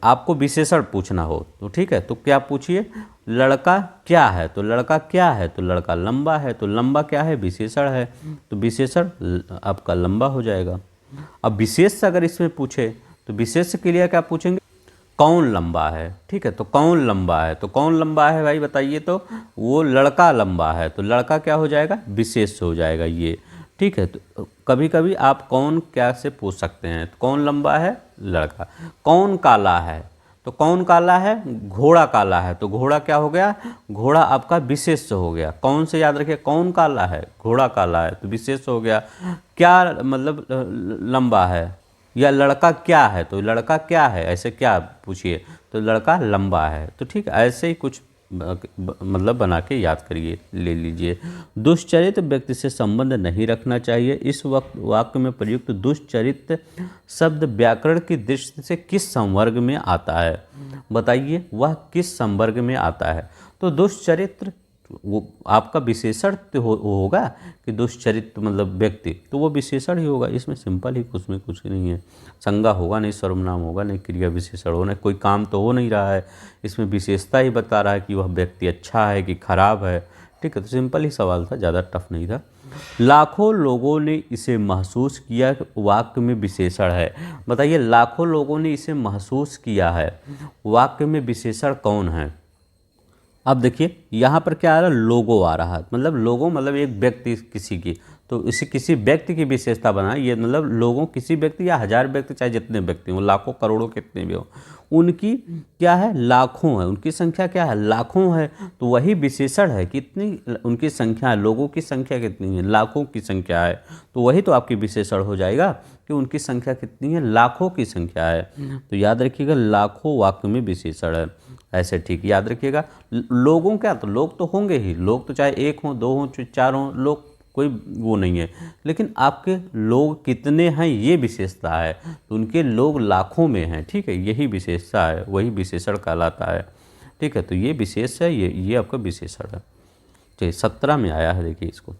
आपको विशेषण पूछना हो तो ठीक है, तो क्या पूछिए, लड़का क्या है, तो लड़का क्या है, तो लड़का लंबा है, तो लंबा क्या है, विशेषण है, तो विशेषण आपका लंबा हो जाएगा। अब विशेष से अगर इसमें पूछे तो विशेष के लिए क्या पूछेंगे, कौन लंबा है। ठीक है, तो कौन लंबा है, तो कौन लंबा है भाई बताइए, तो वो लड़का लंबा है, तो लड़का क्या हो जाएगा, विशेष हो जाएगा ये। ठीक है, तो कभी कभी आप कौन क्या से पूछ सकते हैं, तो कौन लंबा है, लड़का। कौन काला है, तो कौन काला है, घोड़ा काला है, तो घोड़ा क्या हो गया, घोड़ा आपका विशेष हो गया। कौन से याद रखिए, कौन काला है, घोड़ा काला है, तो विशेष हो गया। क्या मतलब लंबा है, या लड़का क्या है, तो लड़का क्या है, ऐसे क्या पूछिए, तो लड़का लंबा है। तो ठीक है, ऐसे ही कुछ मतलब बना के याद करिए, ले लीजिए। दुष्चरित्र व्यक्ति से संबंध नहीं रखना चाहिए। इस वक्त वाक्य में प्रयुक्त दुष्चरित्र शब्द व्याकरण की दृष्टि से किस संवर्ग में आता है, बताइए वह किस संवर्ग में आता है। तो दुष्चरित्र वो आपका विशेषण तो होगा कि दुष्चरित्र मतलब व्यक्ति, तो वो विशेषण ही होगा। इसमें सिंपल ही, उसमें कुछ नहीं है। संज्ञा होगा नहीं, सर्वनाम होगा नहीं, क्रिया विशेषण होगा नहीं, कोई काम तो हो नहीं रहा है, इसमें विशेषता ही बता रहा है कि वह व्यक्ति अच्छा है कि खराब है। ठीक है, तो सिंपल ही सवाल था, ज़्यादा टफ नहीं था। लाखों लोगों ने इसे महसूस किया, वाक्य में विशेषण है। बताइए लाखों लोगों ने इसे महसूस किया है, वाक्य में विशेषण कौन है। अब देखिए यहाँ पर क्या आ रहा है, लोगो आ रहा है, मतलब लोगो मतलब एक व्यक्ति किसी की, तो इसी किसी व्यक्ति की विशेषता बना, ये मतलब लोगों, किसी व्यक्ति या 1000 व्यक्ति, चाहे जितने व्यक्ति हों, लाखों करोड़ों कितने भी हो, उनकी क्या है, लाखों है, उनकी संख्या क्या है, लाखों है, तो वही विशेषण है। कितनी उनकी संख्या है, लोगों की संख्या कितनी है, लाखों की संख्या है, तो वही तो आपकी विशेषण हो जाएगा कि उनकी संख्या कितनी है, लाखों की संख्या है। तो याद रखिएगा लाखों वाक्य में विशेषण है, ऐसे ठीक याद रखिएगा। लोगों क्या, तो लोग तो होंगे ही, लोग तो चाहे 1 हों 2 हों 4 हों, लोग कोई वो नहीं है, लेकिन आपके लोग कितने हैं ये विशेषता है, तो उनके लोग लाखों में हैं। ठीक है, यही विशेषता है, वही विशेषण कहलाता है। ठीक है, तो ये विशेष है, ये आपका विशेषण है। चलिए 17 में आया है, देखिए इसको।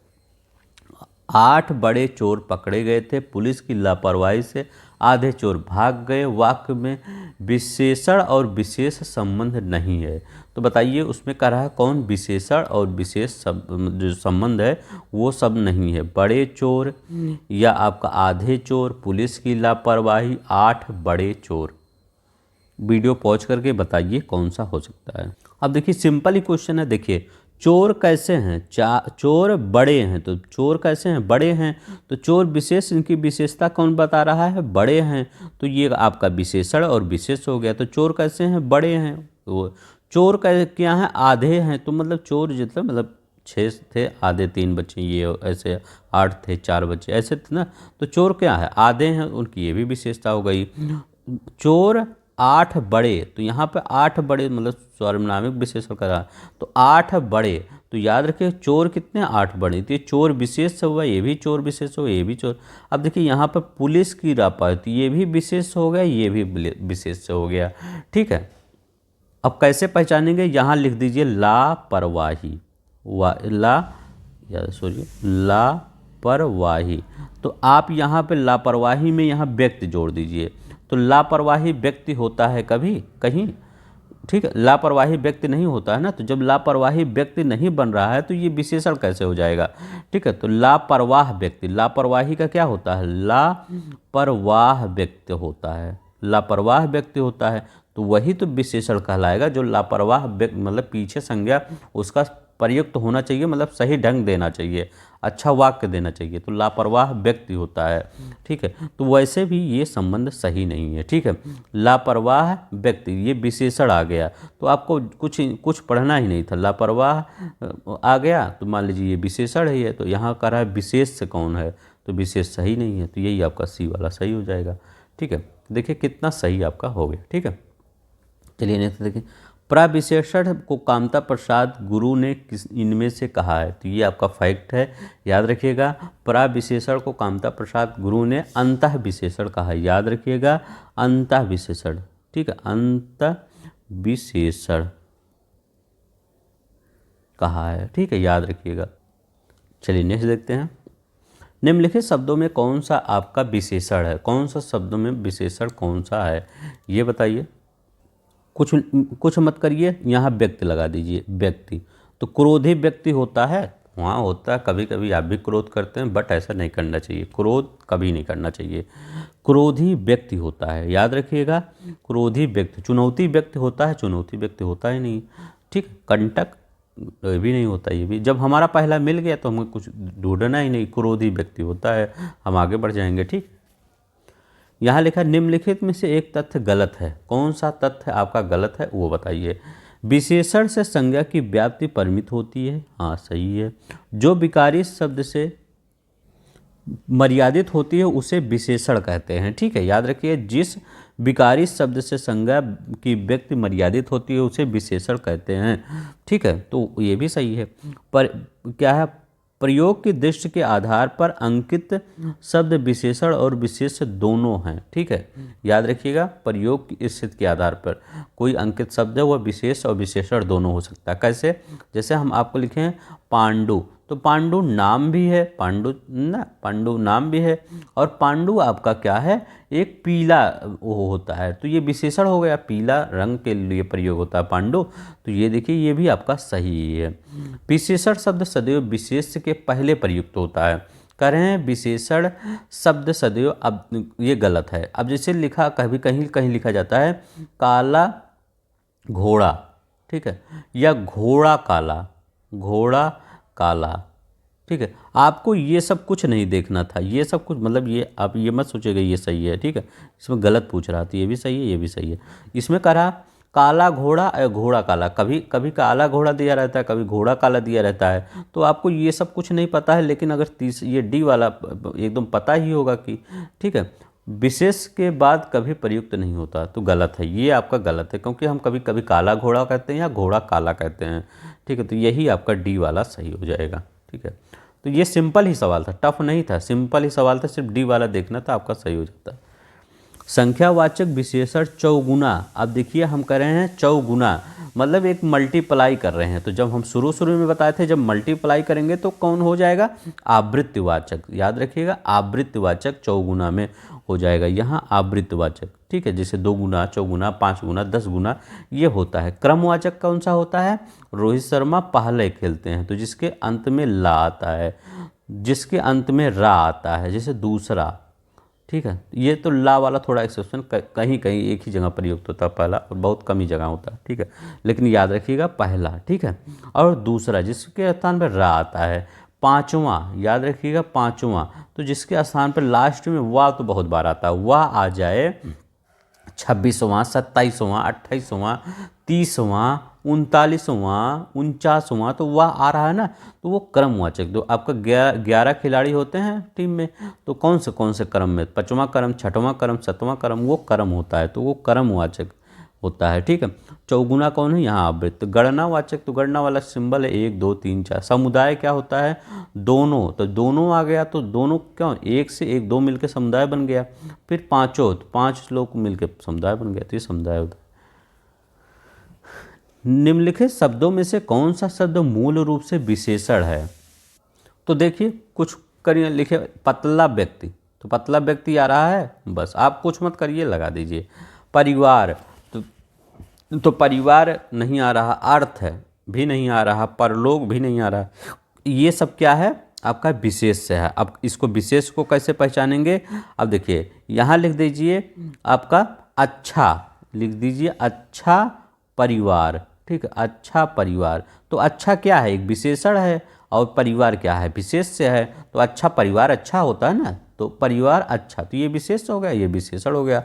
8 बड़े चोर पकड़े गए थे, पुलिस की लापरवाही से आधे चोर भाग गए। वाक्य में विशेषण और विशेष संबंध नहीं है, तो बताइए उसमें कह रहा है कौन विशेषण और विशेष जो संबंध है वो सब नहीं है। बड़े चोर या आपका आधे चोर, पुलिस की लापरवाही, 8 बड़े चोर। वीडियो पॉज करके बताइए कौन सा हो सकता है। अब देखिए सिंपल ही क्वेश्चन है। देखिए चोर कैसे हैं, चोर बड़े हैं, तो चोर कैसे हैं, बड़े हैं। तो चोर विशेष, इनकी विशेषता कौन बता रहा है, बड़े हैं। तो ये आपका विशेषण और विशेष हो गया। तो चोर कैसे हैं, बड़े हैं। तो चोर क्या है, आधे हैं। तो मतलब चोर जितना मतलब 6 थे, आधे 3 बच्चे, ये ऐसे 8 थे 4 बच्चे, ऐसे थे ना। तो चोर क्या है, आधे हैं, उनकी ये भी विशेषता हो गई। चोर 8 बड़े, तो यहाँ पे 8 बड़े मतलब सर्वनामिक विशेषण करा, तो 8 बड़े। तो याद रखिए चोर कितने, 8 बड़े। तो ये चोर विशेष से हुआ, ये भी चोर विशेष हो, ये भी चोर। अब देखिए यहाँ पर पुलिस की रापा, तो ये भी विशेष हो गया, ये भी विशेष से हो गया। ठीक है, अब कैसे पहचानेंगे, यहाँ लिख दीजिए लापरवाही, लापरवाही। तो आप यहाँ पे लापरवाही में यहाँ व्यक्ति जोड़ दीजिए। तो लापरवाही व्यक्ति होता है कभी कहीं, ठीक है, लापरवाही व्यक्ति नहीं होता है ना। तो जब लापरवाही व्यक्ति नहीं बन रहा है तो ये विशेषण कैसे हो जाएगा। ठीक है, तो लापरवाह व्यक्ति, लापरवाही का क्या होता है, लापरवाह व्यक्ति होता है, लापरवाह व्यक्ति होता है। तो वही तो विशेषण कहलाएगा, जो लापरवाह व्यक्ति मतलब पीछे संज्ञा उसका प्रयुक्त होना चाहिए, मतलब सही ढंग देना चाहिए, अच्छा वाक्य देना चाहिए। तो लापरवाह व्यक्ति होता है। ठीक है, तो वैसे भी ये संबंध सही नहीं है। ठीक है, लापरवाह व्यक्ति ये विशेषण आ गया, तो आपको कुछ पढ़ना ही नहीं था, लापरवाह आ गया तो मान लीजिए ये विशेषण ही है। तो यहाँ कह रहा है विशेष से कौन है, तो विशेष सही नहीं है, तो यही आपका सी वाला सही हो जाएगा। ठीक है, देखिए कितना सही आपका हो गया। ठीक है, चलिए नेक्स्ट देखिए, प्रविशेषण को कामता प्रसाद गुरु ने किस इनमें से कहा है। तो ये आपका फैक्ट है, याद रखिएगा। प्रविशेषण को कामता प्रसाद गुरु ने अंतः विशेषण कहा है, याद रखिएगा, अंतः विशेषण। ठीक है, अंतः विशेषण कहा है। ठीक है, याद रखिएगा। चलिए नेक्स्ट देखते हैं, निम्नलिखित शब्दों में कौन सा आपका विशेषण है, कौन सा शब्दों में विशेषण कौन सा है, ये बताइए। कुछ मत करिए, यहाँ व्यक्ति लगा दीजिए, व्यक्ति। तो क्रोधी व्यक्ति होता है, वहाँ होता है, कभी कभी आप भी क्रोध करते हैं, बट ऐसा नहीं करना चाहिए, क्रोध कभी नहीं करना चाहिए। क्रोधी व्यक्ति होता है, याद रखिएगा, क्रोधी व्यक्ति। चुनौती व्यक्ति होता है, चुनौती व्यक्ति होता ही नहीं। ठीक, कंटक ये भी नहीं होता, ये भी जब हमारा पहला मिल गया तो हमें कुछ ढूंढना ही नहीं, क्रोधी व्यक्ति होता है, हम आगे बढ़ जाएंगे। ठीक, यहाँ लिखा निम्नलिखित में से एक तथ्य गलत है, कौन सा तथ्य आपका गलत है वो बताइए। विशेषण से संज्ञा की व्याप्ति परिमित होती है, हाँ सही है। जो विकारी शब्द से मर्यादित होती है उसे विशेषण कहते हैं। ठीक है, याद रखिए, जिस विकारी शब्द से संज्ञा की व्यक्ति मर्यादित होती है उसे विशेषण कहते हैं। ठीक है, तो ये भी सही है। पर क्या है, प्रयोग की दृष्टि के आधार पर अंकित शब्द विशेषण और विशेष दोनों हैं। ठीक है, याद रखिएगा, प्रयोग की स्थिति के आधार पर कोई अंकित शब्द है वह विशेष और विशेषण दोनों हो सकता है। कैसे, जैसे हम आपको लिखे हैं पांडु, तो पांडु नाम भी है, पांडु नाम भी है, और पांडु आपका क्या है, एक पीला वो होता है, तो ये विशेषण हो गया, पीला रंग के लिए प्रयोग होता है पांडु। तो ये देखिए, ये भी आपका सही है। विशेषण शब्द सदैव विशेष के पहले प्रयुक्त होता है, कह रहे हैं विशेषण शब्द सदैव, अब ये गलत है। अब जैसे लिखा, कभी कहीं कहीं लिखा जाता है काला घोड़ा, ठीक है, या घोड़ा काला, घोड़ा काला। ठीक है, आपको ये सब कुछ नहीं देखना था, ये सब कुछ मतलब ये आप ये मत सोचेगा ये सही है। ठीक है, इसमें गलत पूछ रहा था, ये भी सही है, ये भी सही है। इसमें कहा काला घोड़ा या घोड़ा काला, कभी कभी काला घोड़ा दिया रहता है, कभी घोड़ा काला दिया रहता है, तो आपको ये सब कुछ नहीं पता है। लेकिन अगर ये डी वाला एकदम पता ही होगा कि, ठीक है, विशेष के बाद कभी प्रयुक्त नहीं होता, तो गलत है, ये आपका गलत है, क्योंकि हम कभी कभी काला घोड़ा कहते हैं या घोड़ा काला कहते हैं। ठीक है, तो यही आपका डी वाला सही हो जाएगा। ठीक है, तो ये सिंपल ही सवाल था, टफ नहीं था, सिंपल ही सवाल था, सिर्फ डी वाला देखना था, आपका सही हो जाता। संख्यावाचक विशेषण चौगुना, अब देखिए हम कर रहे हैं चौगुना, मतलब एक मल्टीप्लाई कर रहे हैं। तो जब हम शुरू में बताए थे, जब मल्टीप्लाई करेंगे तो कौन हो जाएगा, आवृत्तिवाचक, याद रखिएगा, आवृत्तिवाचक चौगुना में हो जाएगा, यहाँ आवृत्तिवाचक। ठीक है, जैसे 2 गुना, 4 गुना, 5 गुना, 10 गुना, ये होता है। क्रमवाचक कौन सा होता है, रोहित शर्मा पहले खेलते हैं, तो जिसके अंत में ला आता है, जिसके अंत में रा आता है, जैसे दूसरा, ठीक है। ये तो ला वाला थोड़ा एक्सेप्शन कहीं कहीं एक ही जगह प्रयुक्त होता है पहला, और बहुत कम ही जगह होता है, ठीक है। लेकिन याद रखिएगा पहला, ठीक है। और दूसरा जिसके स्थान पर रा आता है, पांचवा, याद रखिएगा पांचवा, तो जिसके स्थान पर लास्ट में वाह तो बहुत बार आता है, वाह आ जाए 26वां, 27वां, 28वां, 30वां, 39वां, 49वां, तो वह आ रहा है ना, तो वो क्रमवाचक। तो आपका 11 खिलाड़ी होते हैं टीम में, तो कौन से क्रम में, 5वां क्रम, 6वां क्रम, 7वां क्रम, वो क्रम होता है, तो वो क्रमवाचक होता है, ठीक है। चौगुना कौन है, यहाँ आवृत्त। तो गणनावाचक, तो गणना वाला सिंबल है 1 2 3 4। समुदाय क्या होता है, दोनों, तो दोनों आ गया, तो दोनों क्यों, एक से एक, दो मिलकर समुदाय बन गया। फिर पांचों, तो 5 लोग मिलकर समुदाय बन गया, तो ये समुदाय होता है। निम्नलिखित शब्दों में से कौन सा शब्द मूल रूप से विशेषण है। तो देखिए कुछ करिए, लिखे पतला व्यक्ति, तो पतला व्यक्ति आ रहा है, बस आप कुछ मत करिए, लगा दीजिए। परिवार, तो परिवार नहीं आ रहा, अर्थ है भी नहीं आ रहा, परलोक भी नहीं आ रहा, ये सब क्या है, आपका विशेष से है। अब इसको विशेष को कैसे पहचानेंगे, अब देखिए यहाँ लिख दीजिए आपका अच्छा, लिख दीजिए अच्छा परिवार, ठीक है, अच्छा परिवार। तो अच्छा क्या है, एक विशेषण है, और परिवार क्या है, विशेष से है, तो अच्छा परिवार अच्छा होता है ना, तो परिवार अच्छा, तो ये विशेष हो गया, ये विशेषण हो गया।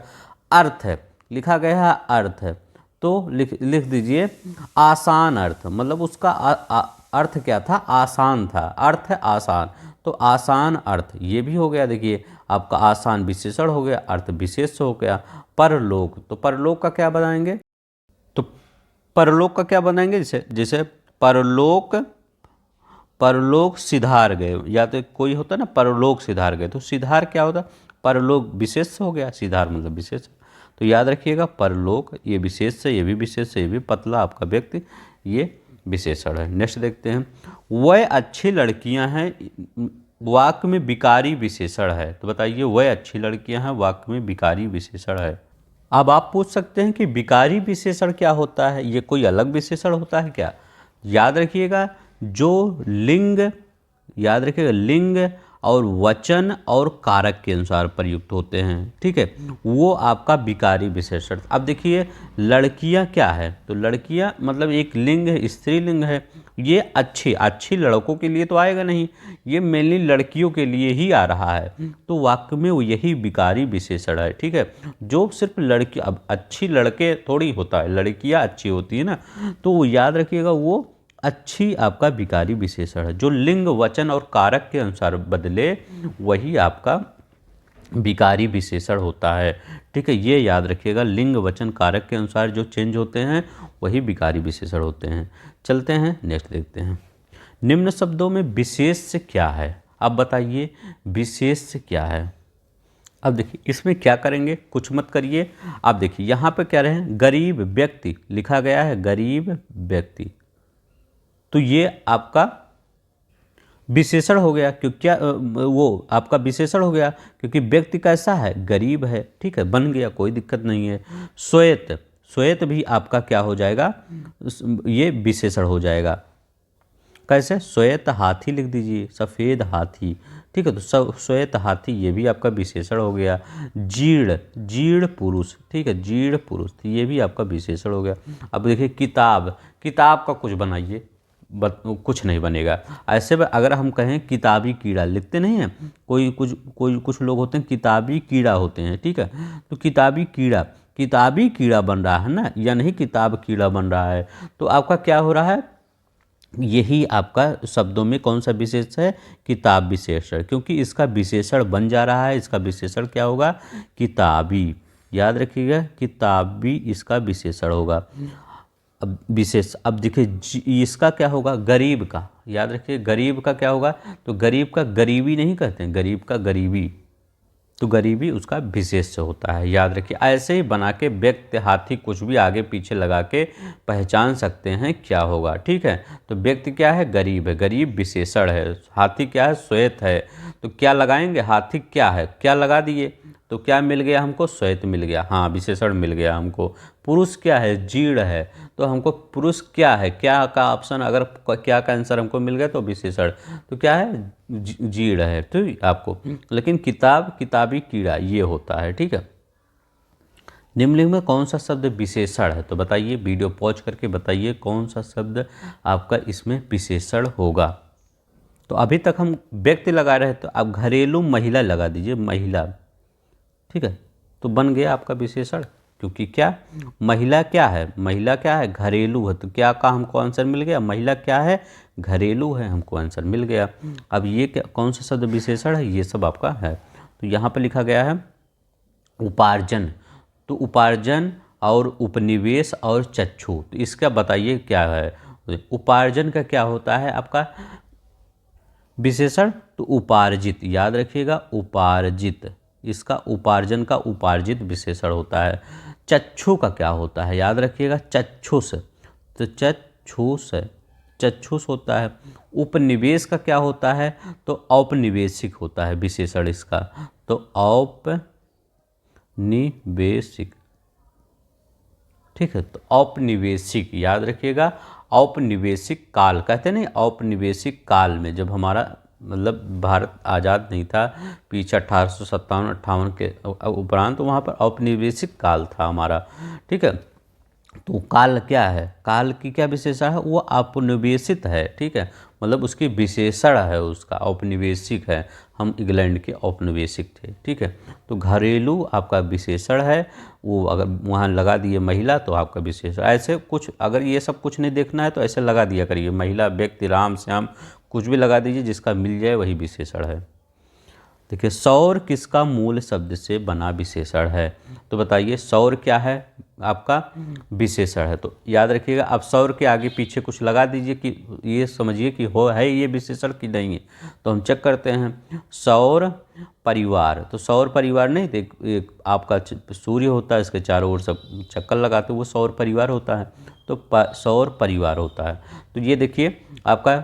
अर्थ है, लिखा गया है अर्थ है, तो लिख दीजिए आसान अर्थ, मतलब उसका अर्थ क्या था, आसान था, अर्थ है आसान, तो आसान अर्थ, ये भी हो गया। देखिए आपका आसान विशेषण हो गया, अर्थ विशेष हो गया। परलोक, तो परलोक का क्या बनाएंगे, तो परलोक का क्या बनाएंगे, जैसे जैसे परलोक, परलोक सिधार गए, या तो कोई होता है ना परलोक सिधार गए, तो सिधार क्या होता, परलोक विशेष हो गया, सिधार मतलब विशेष। तो याद रखिएगा परलोक ये विशेष है, ये भी विशेष है, ये भी पतला आपका व्यक्ति, ये विशेषण है। नेक्स्ट देखते हैं, वह अच्छी लड़कियां हैं, वाक्य में विकारी विशेषण है, तो बताइए वह अच्छी लड़कियां हैं, वाक्य में विकारी विशेषण है। अब आप पूछ सकते हैं कि विकारी विशेषण क्या होता है, ये कोई अलग विशेषण होता है क्या। याद रखिएगा जो लिंग, याद रखिएगा लिंग और वचन और कारक के अनुसार प्रयुक्त होते हैं, ठीक है, वो आपका विकारी विशेषण। अब देखिए लड़कियां क्या है, तो लड़कियां मतलब एक लिंग है, स्त्रीलिंग है, ये अच्छी, अच्छी लड़कों के लिए तो आएगा नहीं, ये मेनली लड़कियों के लिए ही आ रहा है, तो वाक्य में वो यही विकारी विशेषण है, ठीक है। जो सिर्फ लड़की, अब अच्छी लड़के थोड़ी होता है, लड़कियां अच्छी होती है ना, तो वो याद रखिएगा वो अच्छी आपका विकारी विशेषण है। जो लिंग वचन और कारक के अनुसार बदले वही आपका विकारी विशेषण होता है, ठीक है, ये याद रखिएगा, लिंग वचन कारक के अनुसार जो चेंज होते हैं वही विकारी विशेषण होते हैं। चलते हैं नेक्स्ट देखते हैं, निम्न शब्दों में विशेष क्या है, अब बताइए विशेष क्या है। अब देखिए इसमें क्या करेंगे, कुछ मत करिए। अब देखिए यहाँ पे क्या रहे, गरीब व्यक्ति लिखा गया है, गरीब व्यक्ति, तो ये आपका विशेषण हो गया, क्योंकि क्या वो आपका विशेषण हो गया क्योंकि व्यक्ति कैसा है, गरीब है, ठीक है, बन गया, कोई दिक्कत नहीं है। श्वेत, श्वेत भी आपका क्या हो जाएगा, ये विशेषण हो जाएगा। कैसे, श्वेत हाथी लिख दीजिए, सफ़ेद हाथी, ठीक है, तो श्वेत हाथी ये भी आपका विशेषण हो गया। जीर्ण, जीर्ण पुरुष, ठीक है, जीर्ण पुरुष, तो ये भी आपका विशेषण हो गया। अब देखिए किताब, किताब का कुछ बनाइए, कुछ नहीं बनेगा। ऐसे में अगर हम कहें किताबी कीड़ा, लिखते नहीं हैं, कुछ लोग होते हैं किताबी कीड़ा होते हैं, ठीक है, तो किताबी कीड़ा, किताबी कीड़ा बन रहा है ना, या नहीं किताब कीड़ा बन रहा है, तो आपका क्या हो रहा है, यही आपका शब्दों में कौन सा विशेष है, किताब विशेषण, क्योंकि इसका विशेषण बन जा रहा है, इसका विशेषण क्या होगा, किताबी, याद रखिएगा किताबी इसका विशेषण होगा। अब विशेष, अब देखिए इसका क्या होगा, गरीब का, याद रखिए गरीब का क्या होगा, तो गरीब का गरीबी नहीं कहते हैं, गरीब का गरीबी, तो गरीबी उसका विशेष होता है, याद रखिए। ऐसे ही बना के व्यक्ति हाथी कुछ भी आगे पीछे लगा के पहचान सकते हैं क्या होगा, ठीक है। तो व्यक्ति क्या है, गरीब है, गरीब विशेषण है। हाथी क्या है, श्वेत है, तो क्या लगाएंगे, हाथी क्या है, क्या लगा दिए, तो क्या मिल गया हमको? श्वेत मिल गया। हाँ, विशेषण मिल गया हमको। पुरुष क्या है? जीर्ण है। तो हमको पुरुष क्या है, क्या का ऑप्शन, अगर क्या का आंसर हमको मिल गया तो विशेषण तो क्या है? जीर्ण है। ठीक आपको। लेकिन किताब, किताबी कीड़ा ये होता है। ठीक है। निम्नलिखित में कौन सा शब्द विशेषण है? तो बताइए, वीडियो पॉज करके बताइए कौन सा शब्द आपका इसमें विशेषण होगा। तो अभी तक हम व्यक्ति लगा रहे तो आप घरेलू महिला लगा दीजिए, महिला। ठीक है, तो बन गया आपका विशेषण। क्योंकि क्या महिला क्या है? महिला क्या है? घरेलू है। तो क्या का हमको आंसर मिल गया? महिला क्या है? घरेलू है, हमको आंसर मिल गया। अब ये क्या, कौन सा शब्द विशेषण है? ये सब आपका है। तो यहाँ पर लिखा गया है उपार्जन। तो उपार्जन और उपनिवेश और चक्षु, तो इसका बताइए क्या है? उपार्जन का क्या होता है आपका विशेषण? तो उपार्जित, याद रखिएगा, उपार्जित। इसका उपार्जन का उपार्जित विशेषण होता है। चक्षु का क्या होता है? याद रखिएगा, चक्षुष। तो चक्षुष, चक्षुष होता है। उपनिवेश का क्या होता है? तो औपनिवेशिक होता है विशेषण इसका। तो औपनिवेशिक। ठीक है, तो औपनिवेशिक याद रखिएगा। औपनिवेशिक काल कहते नहीं, औपनिवेशिक काल में जब हमारा मतलब भारत आज़ाद नहीं था, पीछे 1857-58 के उपरांत, तो वहाँ पर औपनिवेशिक काल था हमारा। ठीक है, तो काल क्या है? काल की क्या विशेषण है? वो औपनिवेशित है। ठीक है, मतलब उसकी विशेषण है, उसका औपनिवेशिक है। हम इंग्लैंड के औपनिवेशिक थे। ठीक है, तो घरेलू आपका विशेषण है। वो अगर वहाँ लगा दिए महिला तो आपका विशेषण। ऐसे कुछ, अगर ये सब कुछ नहीं देखना है तो ऐसे लगा दिया करिए, महिला, व्यक्ति, राम, श्याम, कुछ भी लगा दीजिए, जिसका मिल जाए वही विशेषण है। देखिए, सौर किसका मूल शब्द से बना विशेषण है? तो बताइए, सौर क्या है? आपका विशेषण है। तो याद रखिएगा, आप सौर के आगे पीछे कुछ लगा दीजिए कि ये समझिए कि हो है ये विशेषण कि नहीं है। तो हम चेक करते हैं। सौर परिवार, तो सौर परिवार नहीं, देख एक आपका सूर्य होता है, इसके चारों ओर सब चक्कर लगाते, वो सौर परिवार होता है। तो सौर परिवार होता है। तो ये देखिए आपका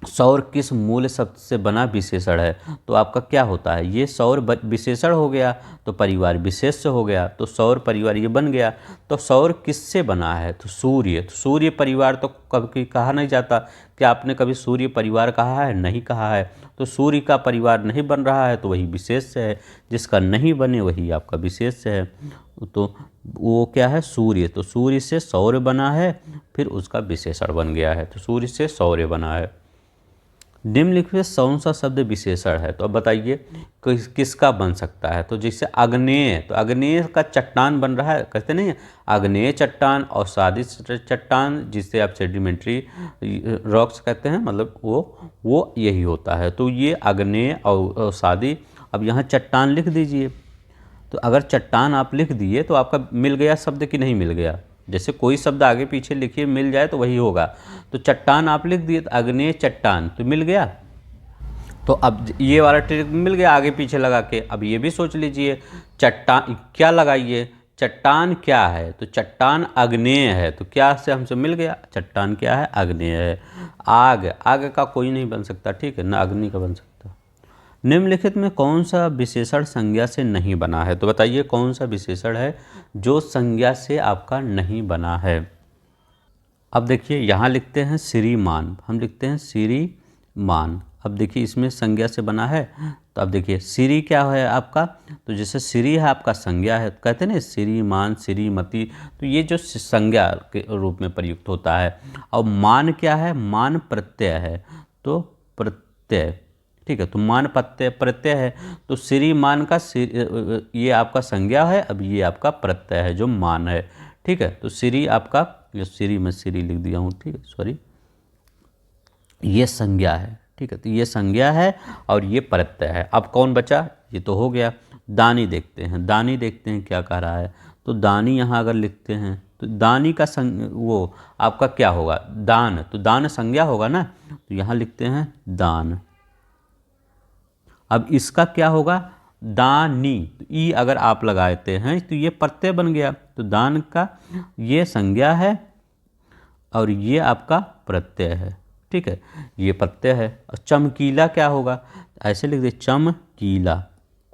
सौर किस मूल शब्द से बना विशेषण है? तो आपका क्या होता है? ये सौर विशेषण हो गया, तो परिवार विशेष से हो गया, तो सौर परिवार ये बन गया। तो सौर किससे बना है? तो सूर्य। तो सूर्य परिवार तो कभी कहा नहीं जाता। क्या आपने कभी सूर्य परिवार कहा है? नहीं कहा है। तो सूर्य का परिवार नहीं बन रहा है तो वही विशेष से है, जिसका नहीं बने वही आपका विशेष से है। तो वो क्या है? सूर्य। तो सूर्य से सौर बना है, फिर उसका विशेषण बन गया है। तो सूर्य से सौर्य बना है। निम्नलिखित में कौन सा शब्द विशेषण है? तो अब बताइए किसका बन सकता है? तो जैसे अग्नेय, तो अग्नेय का चट्टान बन रहा है, कहते नहीं है अग्नेय चट्टान और सादी चट्टान, जिसे आप सेडिमेंट्री रॉक्स कहते हैं, मतलब वो यही होता है। तो ये अग्नेय और सादी। अब यहाँ चट्टान लिख दीजिए। तो अगर चट्टान आप लिख दिए तो आपका मिल गया शब्द कि नहीं मिल गया? जैसे कोई शब्द आगे पीछे लिखिए, मिल जाए तो वही होगा। तो चट्टान आप लिख दिए, तो अग्नेय चट्टान तो मिल गया। तो अब ये वाला ट्रिक मिल गया आगे पीछे लगा के। अब ये भी सोच लीजिए, चट्टान क्या लगाइए, चट्टान क्या है? तो चट्टान अग्नेय है। तो क्या से हमसे मिल गया? चट्टान क्या है? अग्नेय है। आग, आग का कोई नहीं बन सकता। ठीक है, ना अग्नि का बन सकता। निम्नलिखित में कौन सा विशेषण संज्ञा से नहीं बना है? तो बताइए कौन सा विशेषण है जो संज्ञा से आपका नहीं बना है? अब देखिए, यहाँ लिखते हैं श्रीमान, हम लिखते हैं श्रीमान। अब देखिए इसमें संज्ञा से बना है। तो अब देखिए श्री क्या है आपका? तो जैसे श्री है आपका संज्ञा है, कहते हैं ना श्रीमान, श्रीमती, तो ये जो संज्ञा के रूप में प्रयुक्त होता है। और मान क्या है? मान प्रत्यय है। तो प्रत्यय, ठीक है, तो मान प्रत्यय है। तो श्रीमान का ये आपका संज्ञा है, अब ये आपका प्रत्यय है जो मान है। ठीक है, तो श्री आपका, ये श्री मैं श्री लिख दिया हूँ, ठीक है, सॉरी, ये संज्ञा है। ठीक है, तो ये संज्ञा है और ये प्रत्यय है। अब कौन बचा? ये तो हो गया। दानी देखते हैं, दानी देखते हैं क्या कह रहा है। तो दानी यहाँ अगर लिखते हैं तो दानी का वो आपका क्या होगा? दान। तो दान संज्ञा होगा ना, तो यहाँ लिखते हैं दान। अब इसका क्या होगा? दानी। तो ई अगर आप लगाते हैं तो ये प्रत्यय बन गया। तो दान का ये संज्ञा है और ये आपका प्रत्यय है। ठीक है, ये प्रत्यय है। और चमकीला क्या होगा? ऐसे लिख दे, चमकीला।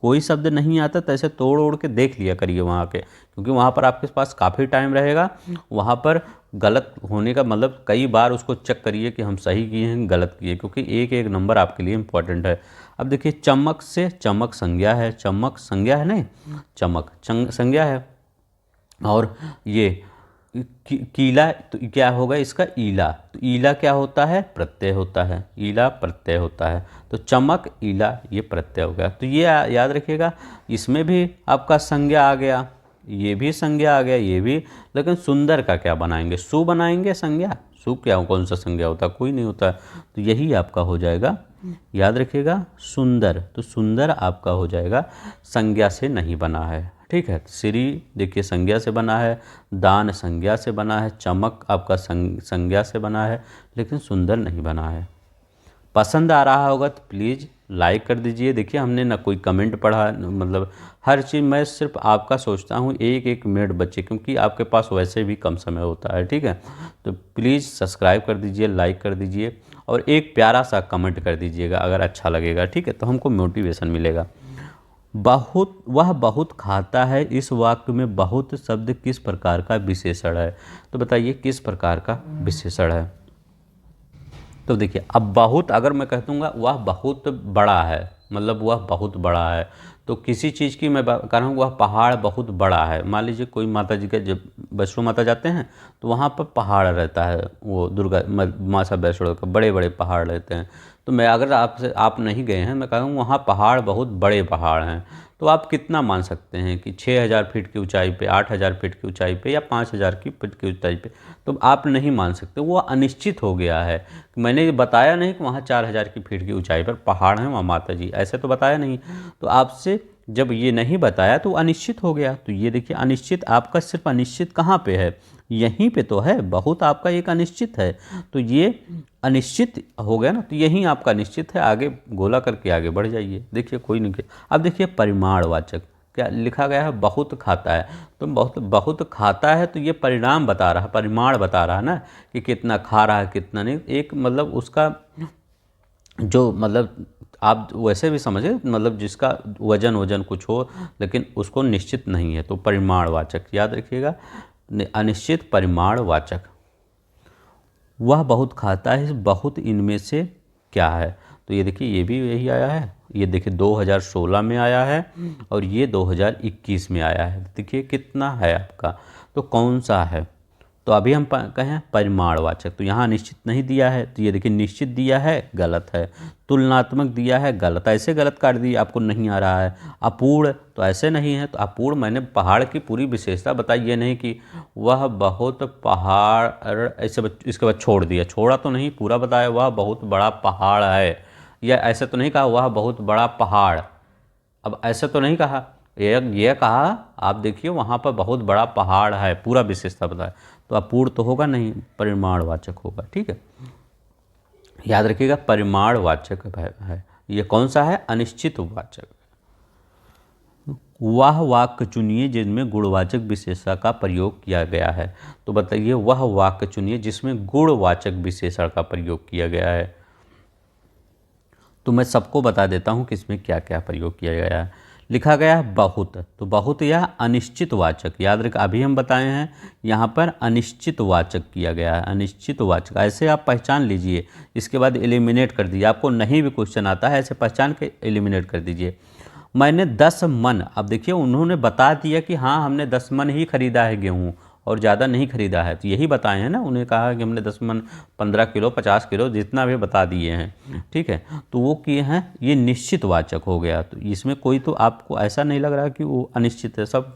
कोई शब्द नहीं आता तो ऐसे तोड़ ओड़ के देख लिया करिए वहाँ के, क्योंकि वहाँ पर आपके पास काफ़ी टाइम रहेगा। वहाँ पर गलत होने का मतलब कई बार उसको चेक करिए कि हम सही किए हैं गलत किए, क्योंकि एक एक नंबर आपके लिए इम्पोर्टेंट है। अब देखिए चमक से चमक संज्ञा है, चमक संज्ञा है नहीं, चमक संज्ञा है। और ये कीला तो क्या होगा इसका, ईला। तो ईला क्या होता है, प्रत्यय होता है, ईला प्रत्यय होता है। तो चमक ईला ये प्रत्यय हो गया। तो ये याद रखिएगा, इसमें भी आपका संज्ञा आ गया, ये भी संज्ञा आ गया, ये भी। लेकिन सुंदर का क्या बनाएंगे, सु बनाएंगे संज्ञा, सु क्या कौन सा संज्ञा होता है, कोई नहीं होता। तो यही आपका हो जाएगा, याद रखिएगा सुंदर। तो सुंदर आपका हो जाएगा, संज्ञा से नहीं बना है। ठीक है, श्री देखिए संज्ञा से बना है, दान संज्ञा से बना है, चमक आपका संज्ञा से बना है, लेकिन सुंदर नहीं बना है। पसंद आ रहा होगा तो प्लीज़ लाइक कर दीजिए। देखिए हमने ना कोई कमेंट पढ़ा, मतलब हर चीज़ मैं सिर्फ आपका सोचता हूँ, एक एक मिनट बचे, क्योंकि आपके पास वैसे भी कम समय होता है। ठीक है, तो प्लीज़ सब्सक्राइब कर दीजिए, लाइक कर दीजिए और एक प्यारा सा कमेंट कर दीजिएगा अगर अच्छा लगेगा। ठीक है, तो हमको मोटिवेशन मिलेगा। बहुत, वह बहुत खाता है, इस वाक्य में बहुत शब्द किस प्रकार का विशेषण है। तो बताइए किस प्रकार का विशेषण है। तो देखिए अब बहुत, अगर मैं कह दूँगा वह बहुत बड़ा है, मतलब वह बहुत बड़ा है, तो किसी चीज़ की मैं बात कर रहा हूँ, वह पहाड़ बहुत बड़ा है। मान लीजिए कोई माता जी के जब वैष्णो माता जाते हैं तो वहाँ पर पहाड़ रहता है, वो दुर्गा माता वैष्णो का बड़े बड़े पहाड़ रहते हैं। तो मैं अगर आपसे, आप नहीं गए हैं, मैं कह रहा हूँ वहाँ पहाड़ बहुत बड़े पहाड़ हैं, तो आप कितना मान सकते हैं कि 6000 फीट की ऊंचाई पे, 8000 फीट की ऊंचाई पे या 5000 की फीट की ऊंचाई पे, तो आप नहीं मान सकते, वो अनिश्चित हो गया है। मैंने ये बताया नहीं कि वहाँ 4000 की फीट की ऊंचाई पर पहाड़ हैं वहाँ माता जी, ऐसे तो बताया नहीं। तो आपसे जब ये नहीं बताया तो अनिश्चित हो गया। तो ये देखिए अनिश्चित आपका, सिर्फ अनिश्चित कहाँ पे है, यहीं पे तो है, बहुत आपका एक अनिश्चित है, तो ये अनिश्चित हो गया ना, तो यहीं आपका निश्चित है। आगे गोला करके आगे बढ़ जाइए। देखिए कोई नहीं किया। अब देखिए परिमाणवाचक क्या लिखा गया है, बहुत खाता है, तो बहुत बहुत खाता है, तो ये परिणाम बता रहा है, परिमाण बता रहा है ना कि कितना खा रहा है कितना नहीं। एक मतलब उसका जो मतलब आप वैसे भी समझे, मतलब जिसका वजन कुछ हो लेकिन उसको निश्चित नहीं है, तो परिमाणवाचक याद रखिएगा, अनिश्चित परिमाणवाचक। वह बहुत खाता है, बहुत इनमें से क्या है। तो ये देखिए ये भी यही आया है, ये देखिए 2016 में आया है और ये 2021 में आया है। देखिए कितना है आपका, तो कौन सा है। तो अभी हम कहें परिमाणवाचक, तो यहाँ निश्चित नहीं दिया है, तो ये देखिए निश्चित दिया है, गलत है। तुलनात्मक दिया है, गलत, ऐसे गलत काट दिए, आपको नहीं आ रहा है। अपूर्ण, तो ऐसे नहीं है, तो अपूर्ण मैंने पहाड़ की पूरी विशेषता बताई, ये नहीं कि वह बहुत पहाड़ ऐसे, इसके बाद छोड़ दिया, छोड़ा तो नहीं, पूरा बताया वह बहुत बड़ा पहाड़ है, या ऐसे तो नहीं कहा वह बहुत बड़ा पहाड़, अब ऐसे तो नहीं कहा, ये कहा आप देखिए वहाँ पर बहुत बड़ा पहाड़ है, पूरा विशेषता बताया, तो अपूर्ण तो होगा नहीं, परिमाणवाचक होगा। ठीक है, याद रखिएगा परिमाणवाचक है। ये कौन सा है, अनिश्चित वाचक। वह वाक्य चुनिए जिनमें गुणवाचक विशेषण का प्रयोग किया गया है। तो बताइए वह वाक्य चुनिए जिसमें गुणवाचक विशेषण का प्रयोग किया गया है। तो मैं सबको बता देता हूँ कि इसमें क्या क्या प्रयोग किया गया है। लिखा गया है बहुत, तो बहुत यह अनिश्चित वाचक, याद रख अभी हम बताए हैं, यहाँ पर अनिश्चित वाचक किया गया है, अनिश्चित वाचक। ऐसे आप पहचान लीजिए, इसके बाद एलिमिनेट कर दीजिए, आपको नहीं भी क्वेश्चन आता है ऐसे पहचान के एलिमिनेट कर दीजिए। मैंने 10 मन, अब देखिए उन्होंने बता दिया कि हाँ हमने 10 मन ही खरीदा है गेहूँ और ज़्यादा नहीं खरीदा है, तो यही बताए हैं ना, उन्हें कहा कि हमने 10 मन 15 किलो 50 किलो जितना भी बता दिए हैं। ठीक है, तो वो किए हैं, ये निश्चित वाचक हो गया। तो इसमें कोई, तो आपको ऐसा नहीं लग रहा कि वो अनिश्चित है, सब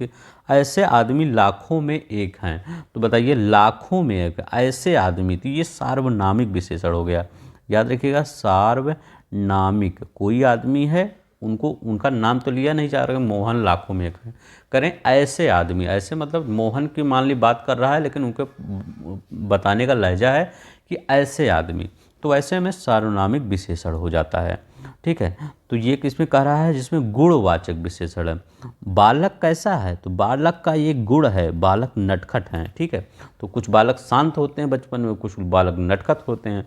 ऐसे आदमी लाखों में एक हैं। तो बताइए लाखों में एक ऐसे आदमी, तो ये सार्वनामिक विशेषण हो गया। याद रखिएगा सार्वनामिक, कोई आदमी है, उनको उनका नाम तो लिया नहीं जा रहा, मोहन लाखों में एक है, करें ऐसे आदमी, ऐसे मतलब मोहन की मान ली बात कर रहा है लेकिन उनके बताने का लहजा है कि ऐसे आदमी, तो ऐसे में सार्वनामिक विशेषण हो जाता है। ठीक है। तो ये किसमें कह रहा है, जिसमें गुणवाचक विशेषण है। बालक कैसा है, तो बालक का ये गुण है, बालक नटखट हैं, ठीक है। तो कुछ बालक शांत होते हैं बचपन में, कुछ बालक नटखट होते हैं।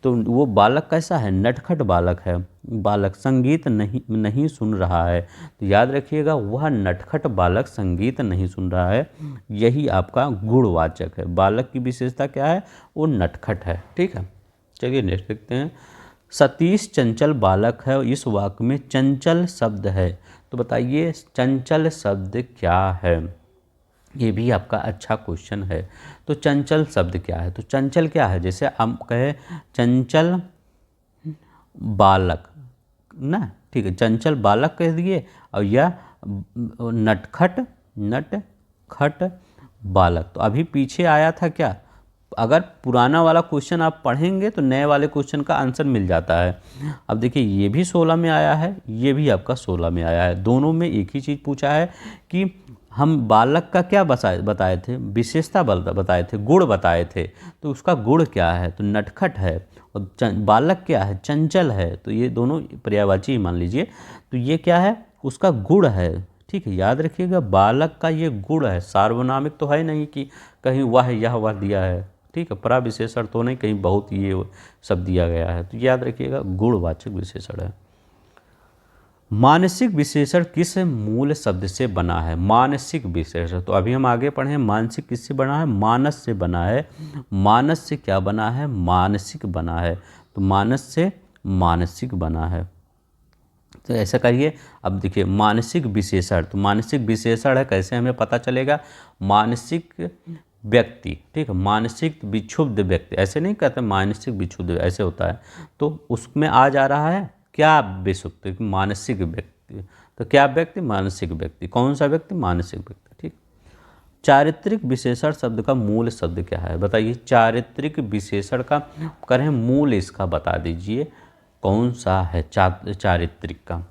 तो वो बालक कैसा है, नटखट बालक है। बालक संगीत नहीं सुन रहा है, तो याद रखिएगा वह नटखट बालक संगीत नहीं सुन रहा है, यही आपका गुणवाचक है। बालक की विशेषता क्या है, वो नटखट है, ठीक है। चलिए नेक्स्ट देखते हैं। सतीश चंचल बालक है, इस वाक्य में चंचल शब्द है, तो बताइए चंचल शब्द क्या है। ये भी आपका अच्छा क्वेश्चन है। तो चंचल शब्द क्या है, तो चंचल क्या है, जैसे हम कहे चंचल बालक ना, ठीक है, चंचल बालक कह दिए, और यह नटखट बालक। तो अभी पीछे आया था क्या, अगर पुराना वाला क्वेश्चन आप पढ़ेंगे तो नए वाले क्वेश्चन का आंसर मिल जाता है। अब देखिए ये भी 16 में आया है, ये भी आपका 16 में आया है, दोनों में एक ही चीज़ पूछा है कि हम बालक का क्या बताए थे, विशेषता बताए थे, गुण बताए थे, तो उसका गुण क्या है, तो नटखट है। और बालक क्या है, चंचल है, तो ये दोनों पर्यायवाची मान लीजिए। तो ये क्या है, उसका गुण है, ठीक है। याद रखिएगा बालक का ये गुण है, सार्वनामिक तो है नहीं कि कहीं वह यह वह दिया है, ठीक है। परा विशेषण तो नहीं, कहीं बहुत ये सब दिया गया है, तो याद रखिएगा गुणवाचक विशेषण है। मानसिक विशेषण किस मूल शब्द से बना है, मानसिक विशेषण, तो अभी हम आगे पढ़े मानसिक किससे बना है, मानस से बना है। मानस से क्या बना है, मानसिक बना है, तो मानस से मानसिक बना है। तो ऐसा करिए, अब देखिए मानसिक विशेषण, तो मानसिक विशेषण है, कैसे हमें पता चलेगा, मानसिक व्यक्ति, ठीक है, मानसिक विक्षुब्ध व्यक्ति, ऐसे नहीं कहते मानसिक विक्षुब्ध, ऐसे होता है। तो उसमें आ जा रहा है क्या विक्षुब्ध, मानसिक व्यक्ति, तो क्या व्यक्ति, मानसिक व्यक्ति, कौन सा व्यक्ति, मानसिक व्यक्ति, ठीक। चारित्रिक विशेषण शब्द का मूल शब्द क्या है, बताइए। चारित्रिक विशेषण का करें मूल, इसका बता दीजिए कौन सा है चारित्रिक का।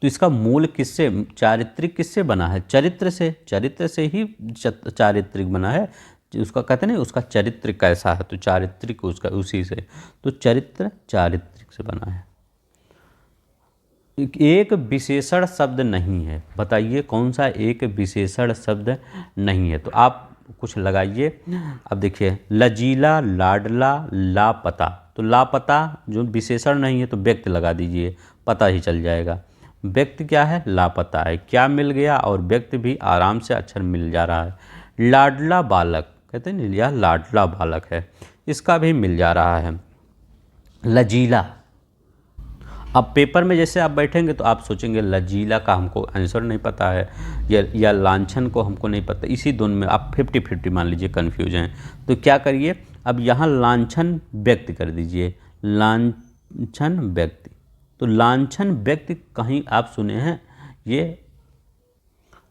तो इसका मूल किससे, चारित्रिक किससे बना है, चरित्र से, चरित्र से ही चारित्रिक बना है। उसका कहते नहीं, उसका चरित्र कैसा है, तो चारित्रिक उसका उसी से, तो चरित्र चारित्रिक से बना है। एक विशेषण शब्द नहीं है, बताइए कौन सा एक विशेषण शब्द नहीं है। तो आप कुछ लगाइए। अब देखिए लजीला, लाडला, लापता, तो लापता जो विशेषण नहीं है तो व्यक्ति लगा दीजिए, पता ही चल जाएगा। व्यक्ति क्या है, लापता है, क्या मिल गया, और व्यक्ति भी आराम से अक्षर मिल जा रहा है। लाडला बालक कहते हैं यह लाडला बालक है, इसका भी मिल जा रहा है। लजीला, अब पेपर में जैसे आप बैठेंगे तो आप सोचेंगे लजीला का हमको आंसर नहीं पता है, या लांछन को हमको नहीं पता, इसी दोनों में आप 50-50 मान लीजिए कन्फ्यूज हैं। तो क्या करिए, अब यहाँ लांछन व्यक्ति कर दीजिए, लांछन व्यक्ति। तो लांछन व्यक्ति कहीं आप सुने हैं, ये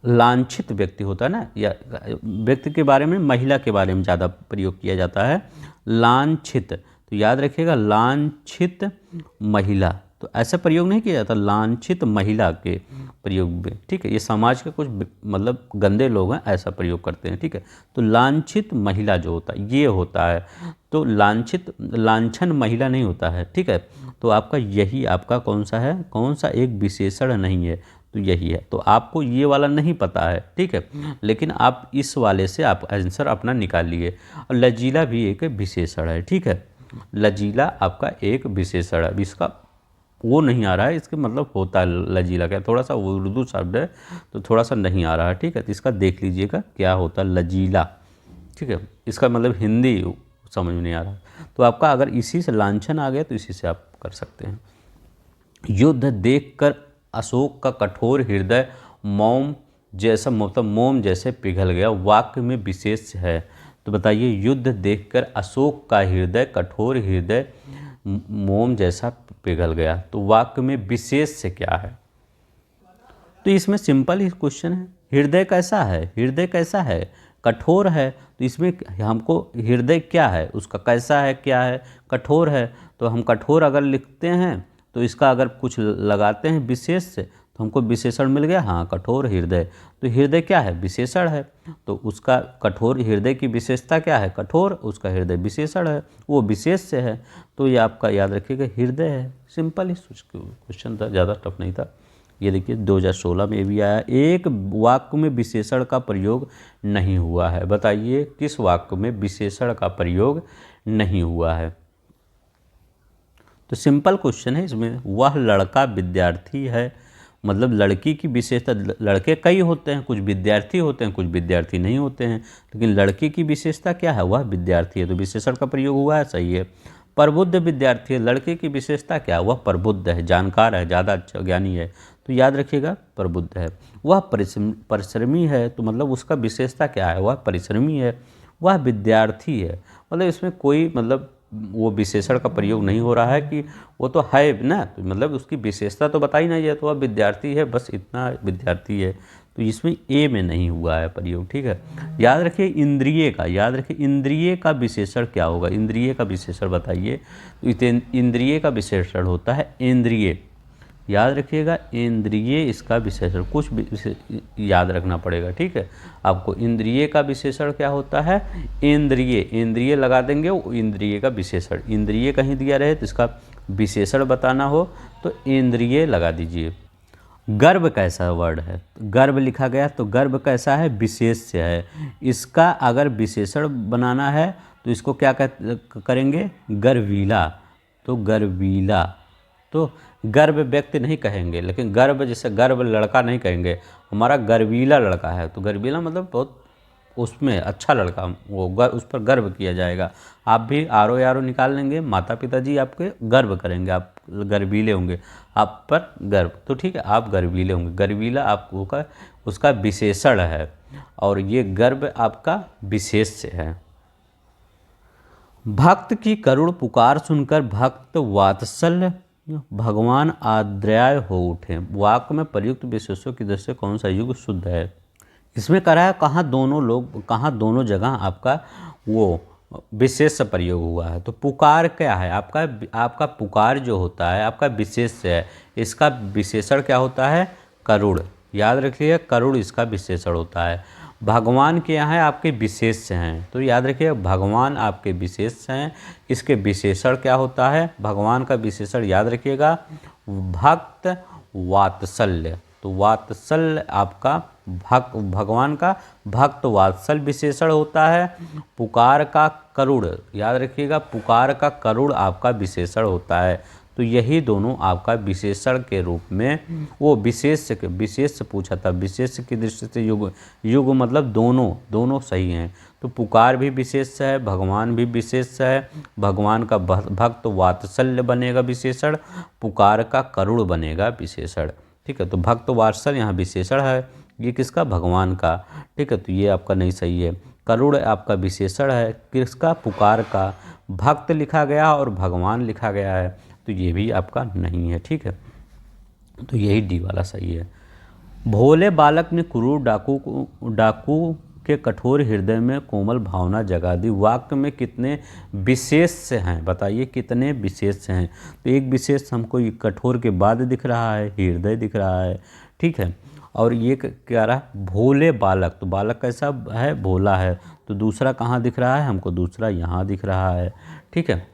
लांछित व्यक्ति होता है ना, या व्यक्ति के बारे में, महिला के बारे में ज़्यादा प्रयोग किया जाता है, लांछित। तो याद रखिएगा लांछित महिला, तो ऐसा प्रयोग नहीं किया जाता, लांछित महिला के प्रयोग में, ठीक है। ये समाज के कुछ मतलब गंदे लोग हैं, ऐसा प्रयोग करते हैं, ठीक है। तो लांछित महिला जो होता है ये होता है, तो लांछित, लांछन महिला नहीं होता है, ठीक है। तो आपका यही आपका कौन सा है, कौन सा एक विशेषण नहीं है, तो यही है। तो आपको ये वाला नहीं पता है, ठीक है, लेकिन आप इस वाले से आप आंसर अपना निकाल लिए। और लजीला भी एक विशेषण है, ठीक है, लजीला आपका एक विशेषण है। इसका वो नहीं आ रहा है, इसके मतलब होता है लजीला क्या, थोड़ा सा उर्दू शब्द है तो थोड़ा सा नहीं आ रहा है, ठीक है। तो इसका देख लीजिएगा क्या होता है लजीला, ठीक है, इसका मतलब हिंदी समझ में नहीं आ रहा। तो आपका अगर इसी से लांछन आ गया तो इसी से आप कर सकते हैं। युद्ध देखकर अशोक का कठोर हृदय मोम जैसा, मतलब मोम जैसे पिघल गया, वाक्य में विशेष है। तो बताइए युद्ध देखकर अशोक का हृदय, कठोर हृदय मोम जैसा पिघल गया, तो वाक्य में विशेष से क्या है। तो इसमें सिंपल ही क्वेश्चन है, हृदय कैसा है, हृदय कैसा है, कठोर है, तो इसमें हमको हृदय क्या है, उसका कैसा है, क्या है, कठोर है। तो हम कठोर अगर लिखते हैं तो इसका अगर कुछ लगाते हैं विशेष से, तो तो हमको विशेषण मिल गया, हाँ कठोर हृदय। तो हृदय क्या है, विशेषण है, तो उसका कठोर हृदय की विशेषता क्या है, कठोर, उसका हृदय विशेषण है, वो विशेष से है, तो ये आपका याद रखिएगा हृदय है। सिंपल ही क्वेश्चन था, ज़्यादा टफ नहीं था। ये देखिए 2016 में भी आया, एक वाक्य में विशेषण का प्रयोग नहीं हुआ है, बताइए किस वाक्य में विशेषण का प्रयोग नहीं हुआ है। तो सिंपल क्वेश्चन है इसमें, वह लड़का विद्यार्थी है, मतलब लड़की की विशेषता, लड़के कई होते हैं, कुछ विद्यार्थी होते हैं, कुछ विद्यार्थी नहीं होते हैं, लेकिन लड़की की विशेषता क्या है, वह विद्यार्थी है, तो विशेषण का प्रयोग हुआ है, सही है। प्रबुद्ध विद्यार्थी है, लड़के की विशेषता क्या है, वह प्रबुद्ध है, जानकार है, ज़्यादा अच्छा ज्ञानी है, तो याद रखिएगा प्रबुद्ध है। वह परिश्रमी है, तो मतलब उसका विशेषता क्या है, वह परिश्रमी है। वह विद्यार्थी है, मतलब इसमें कोई मतलब वो विशेषण का प्रयोग नहीं हो रहा है कि वो तो है ना, तो मतलब उसकी विशेषता तो बताई नहीं है, तो वह विद्यार्थी है, बस इतना विद्यार्थी है, तो इसमें ए में नहीं हुआ है प्रयोग, ठीक है। याद रखिए इंद्रिय का, याद रखिए इंद्रिय का विशेषण क्या होगा, इंद्रिय का विशेषण बताइए, तो इंद्रिय का विशेषण होता है इंद्रिय, याद रखिएगा इंद्रिय इसका विशेषण, कुछ याद रखना पड़ेगा, ठीक है। आपको इंद्रिय का विशेषण क्या होता है, इंद्रिय, इंद्रिय लगा देंगे, वो इंद्रिय का विशेषण, इंद्रिय कहीं दिया रहे तो इसका विशेषण बताना हो तो इंद्रिय लगा दीजिए। गर्भ कैसा वर्ड है, गर्भ लिखा गया, तो गर्भ कैसा है, विशेष्य है, इसका अगर विशेषण बनाना है तो इसको क्या करेंगे, गर्वीला, तो गर्वीला, तो गर्भ व्यक्ति नहीं कहेंगे, लेकिन गर्भ जैसे गर्भ लड़का नहीं कहेंगे, हमारा गर्वीला लड़का है, तो गर्वीला मतलब बहुत उसमें अच्छा लड़का, वो उस पर गर्व किया जाएगा। आप भी आरो यारो निकाल लेंगे, माता पिताजी आपके गर्व करेंगे, आप गर्वीले होंगे, आप पर गर्व, तो ठीक है आप गर्वीले होंगे, गर्वीला आपको का उसका विशेषण है, और ये गर्व आपका विशेष्य है। भक्त की करुण पुकार सुनकर भक्त वात्सल्य भगवान आद्र्याय हो उठे, वाक्य में प्रयुक्त विशेषों की दृष्टि से कौन सा युग शुद्ध है। इसमें करा है कहाँ दोनों लोग, कहाँ दोनों जगह आपका वो विशेष प्रयोग हुआ है। तो पुकार क्या है, आपका पुकार जो होता है आपका विशेष है, इसका विशेषण क्या होता है, करुण, याद रखिए करुण इसका विशेषण होता है। भगवान के यहाँ आपके विशेष हैं, तो याद रखिए भगवान आपके विशेष हैं, इसके विशेषण क्या होता है, भगवान का विशेषण याद रखिएगा भक्त वात्सल्य, तो वात्सल्य आपका भगवान का भक्त वात्सल्य विशेषण होता है। पुकार का करुण, याद रखिएगा पुकार का करुण आपका विशेषण होता है, तो यही दोनों आपका विशेषण के रूप में, वो विशेष पूछा था, विशेष की दृष्टि से युग मतलब दोनों सही हैं, तो पुकार भी विशेष है, भगवान भी विशेष है, भगवान का भक्त वात्सल्य बनेगा विशेषण, पुकार का करुण बनेगा विशेषण, ठीक है। तो भक्त वात्सल्य यहाँ विशेषण है, ये किसका, भगवान का, ठीक है, तो ये आपका नहीं सही है। करुण आपका विशेषण है किसका, पुकार का, भक्त लिखा गया और भगवान लिखा गया है, तो ये भी आपका नहीं है, ठीक है, तो यही डी वाला सही है। भोले बालक ने क्रूर डाकू के कठोर हृदय में कोमल भावना जगा दी, वाक्य में कितने विशेष से हैं, बताइए कितने विशेष से हैं। तो एक विशेष हमको कठोर के बाद दिख रहा है, हृदय दिख रहा है, ठीक है, और ये क्या रहा, भोले बालक, तो बालक कैसा है, भोला है, तो दूसरा कहाँ दिख रहा है हमको, दूसरा यहाँ दिख रहा है, ठीक है।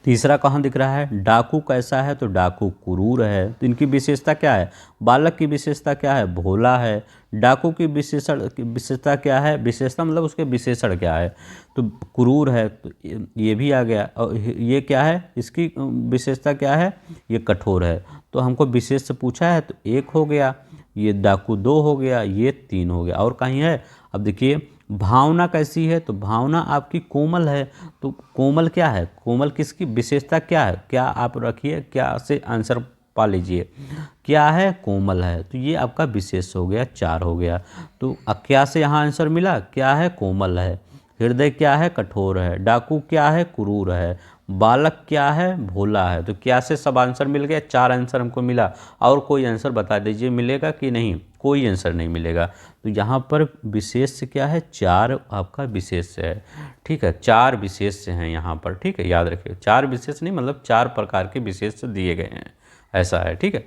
तीसरा कहाँ दिख रहा है, डाकू कैसा है, तो डाकू क्रूर है, तो इनकी विशेषता क्या है, बालक की विशेषता क्या है, भोला है, डाकू की विशेषता क्या है, विशेषता मतलब उसके विशेषण क्या है, तो क्रूर है, तो ये भी आ गया, और ये क्या है, इसकी विशेषता क्या है, ये कठोर है, तो हमको विशेष से पूछा है, तो एक हो गया, ये डाकू 2 हो गया, ये 3 हो गया, और कहीं है। अब देखिए भावना कैसी है, तो भावना आपकी कोमल है, तो कोमल क्या है, कोमल किसकी विशेषता क्या है, क्या आप रखिए, क्या से आंसर पा लीजिए, क्या है, कोमल है, तो ये आपका विशेष हो गया, 4 हो गया। तो क्या से यहाँ आंसर मिला, क्या है, कोमल है, हृदय क्या है, कठोर है, डाकू क्या है, क्रूर है, बालक क्या है, भोला है, तो क्या से सब आंसर मिल गया, 4 आंसर हमको मिला। और कोई आंसर बता दीजिए मिलेगा कि नहीं, कोई आंसर नहीं मिलेगा, तो यहाँ पर विशेष क्या है, 4 आपका विशेष है, ठीक है, 4 विशेष हैं यहाँ पर, ठीक है, याद रखिए 4 विशेष नहीं मतलब 4 प्रकार के विशेष दिए गए हैं, ऐसा है, ठीक है।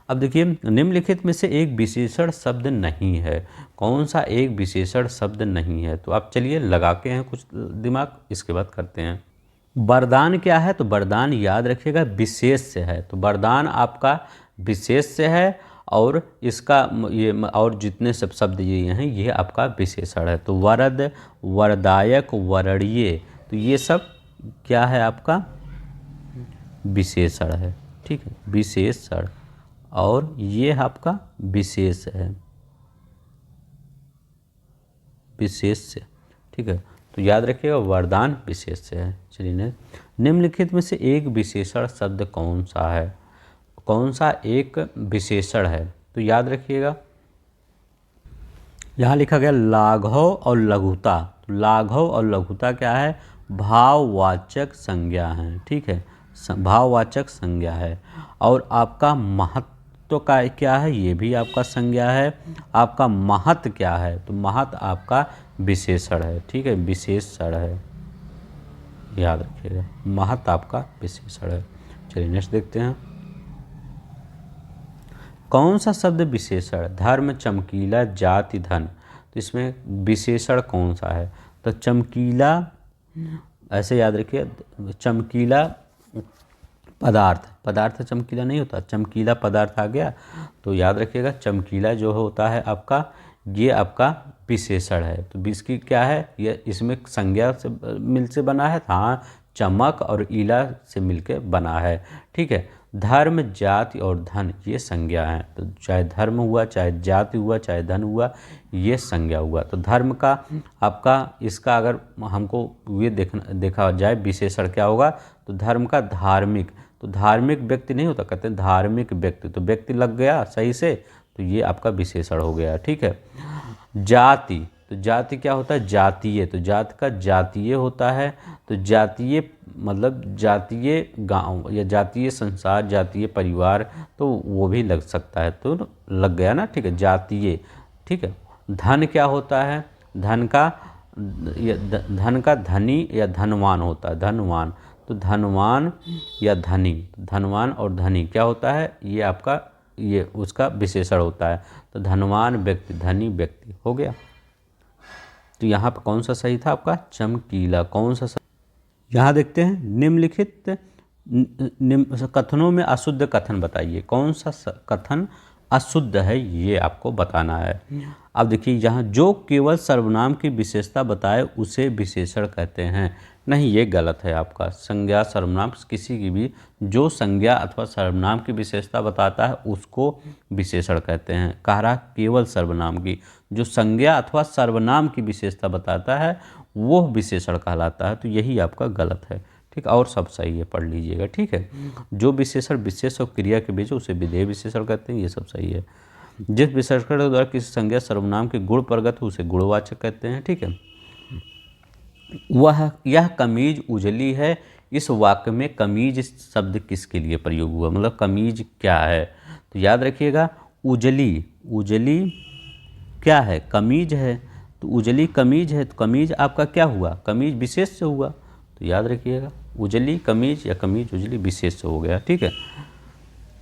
अब देखिए निम्नलिखित में से एक विशेषण शब्द नहीं है। कौन सा एक विशेषण शब्द नहीं है? तो आप चलिए लगा के हैं कुछ दिमाग, इसके बाद करते हैं। वरदान क्या है? तो वरदान याद रखिएगा विशेष से है, तो वरदान आपका विशेष से है और इसका ये और जितने सब शब्द ये हैं ये आपका विशेषण है। तो वरद, वरदायक, वरणीय, तो ये सब क्या है आपका विशेषण है। ठीक है, विशेषण, और ये आपका विशेष है, विशेष से। ठीक है, तो याद रखिएगा वरदान विशेष से है। चलिए निम्नलिखित में से एक विशेषण शब्द कौन सा है? कौन सा एक विशेषण है? तो याद रखिएगा यहाँ लिखा गया लाघव और लघुता। तो लाघव और लघुता क्या है? भाववाचक संज्ञा है। ठीक है, भाववाचक संज्ञा है। और आपका महत्व का क्या है? ये भी आपका संज्ञा है। आपका महत् क्या है? तो महत् आपका विशेषण है। ठीक है, विशेषण है, याद रखिएगा महत् आपका विशेषण है। चलिए नेक्स्ट देखते हैं। कौन सा शब्द विशेषण? धर्म, चमकीला, जाति, धन। तो इसमें विशेषण कौन सा है? तो चमकीला, ऐसे याद रखिए चमकीला पदार्थ, पदार्थ चमकीला नहीं होता, चमकीला पदार्थ आ गया। तो याद रखिएगा चमकीला जो होता है आपका, ये आपका विशेषण है। तो इसकी क्या है? ये इसमें संज्ञा से मिल से बना है, हाँ, चमक और ईला से मिलके बना है। ठीक है, धर्म, जाति और धन ये संज्ञा है। तो चाहे धर्म हुआ, चाहे जाति हुआ, चाहे धन हुआ, ये संज्ञा हुआ। तो धर्म का आपका इसका अगर हमको ये देखा जाए विशेषण क्या होगा? तो धर्म का धार्मिक, तो धार्मिक व्यक्ति नहीं होता, कहते हैं धार्मिक व्यक्ति, तो व्यक्ति लग गया सही से, तो ये आपका विशेषण हो गया। ठीक है, जाति, तो जाति क्या होता है? जातीय, तो जाति का जातीय होता है। तो जातीय मतलब जातीय गांव या जातीय संसार, जातीय परिवार, तो वो भी लग सकता है, तो लग गया ना। ठीक है, जातीय। ठीक है, धन क्या होता है? धन का धनी या धनवान होता है, धनवान। तो धनवान या धनी, धनवान और धनी क्या होता है? ये आपका ये उसका विशेषण होता है। तो धनवान व्यक्ति, धनी व्यक्ति हो गया। तो यहाँ पर कौन सा सही था आपका? चमकीला। कौन सा सही? यहाँ देखते हैं निम्नलिखित कथनों में अशुद्ध कथन बताइए। कौन सा कथन अशुद्ध है ये आपको बताना है। अब देखिए यहाँ जो केवल सर्वनाम की विशेषता बताए उसे विशेषण कहते हैं। नहीं, ये गलत है आपका। संज्ञा सर्वनाम किसी की भी जो संज्ञा अथवा सर्वनाम की विशेषता बताता है उसको विशेषण कहते हैं। कह रहा केवल सर्वनाम की, जो संज्ञा अथवा सर्वनाम की विशेषता बताता है वो विशेषण कहलाता है। तो यही आपका गलत है। ठीक, और सब सही है, पढ़ लीजिएगा। ठीक है, जो विशेषण विशेष और क्रिया के बीच उसे विधेय विशेषण कहते हैं, ये सब सही है। जिस विशेषण के द्वारा किसी संज्ञा सर्वनाम के गुण प्रगत हो उसे गुणवाचक कहते हैं। ठीक है, यह कमीज उजली है। इस वाक्य में कमीज शब्द किसके लिए प्रयोग हुआ? मतलब कमीज क्या है? तो याद रखिएगा उजली, उजली क्या है? कमीज है। तो उजली कमीज है, तो कमीज आपका क्या हुआ? कमीज विशेष से हुआ। तो याद रखिएगा उजली कमीज या कमीज उजली विशेष से हो गया। ठीक है,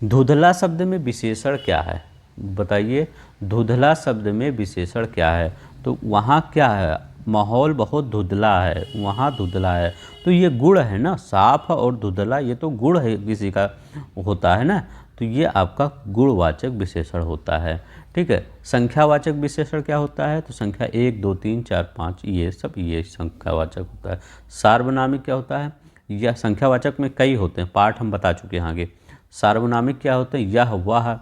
धुंधला शब्द में विशेषण क्या है? बताइए, धुंधला शब्द में विशेषण क्या है? तो वहाँ क्या है? माहौल बहुत धुंधला है, वहाँ धुंधला है। तो ये गुण है ना, साफ और धुंधला, ये तो गुण है किसी का होता है ना। तो ये आपका गुणवाचक विशेषण होता है। ठीक है, संख्यावाचक विशेषण क्या होता है? तो संख्या 1 2 3 4 5 ये सब ये संख्यावाचक होता है। सार्वनामिक क्या होता है? यह संख्यावाचक में कई होते हैं, पार्ट हम बता चुके हैं आगे। सार्वनामिक क्या होते हैं? यह वह,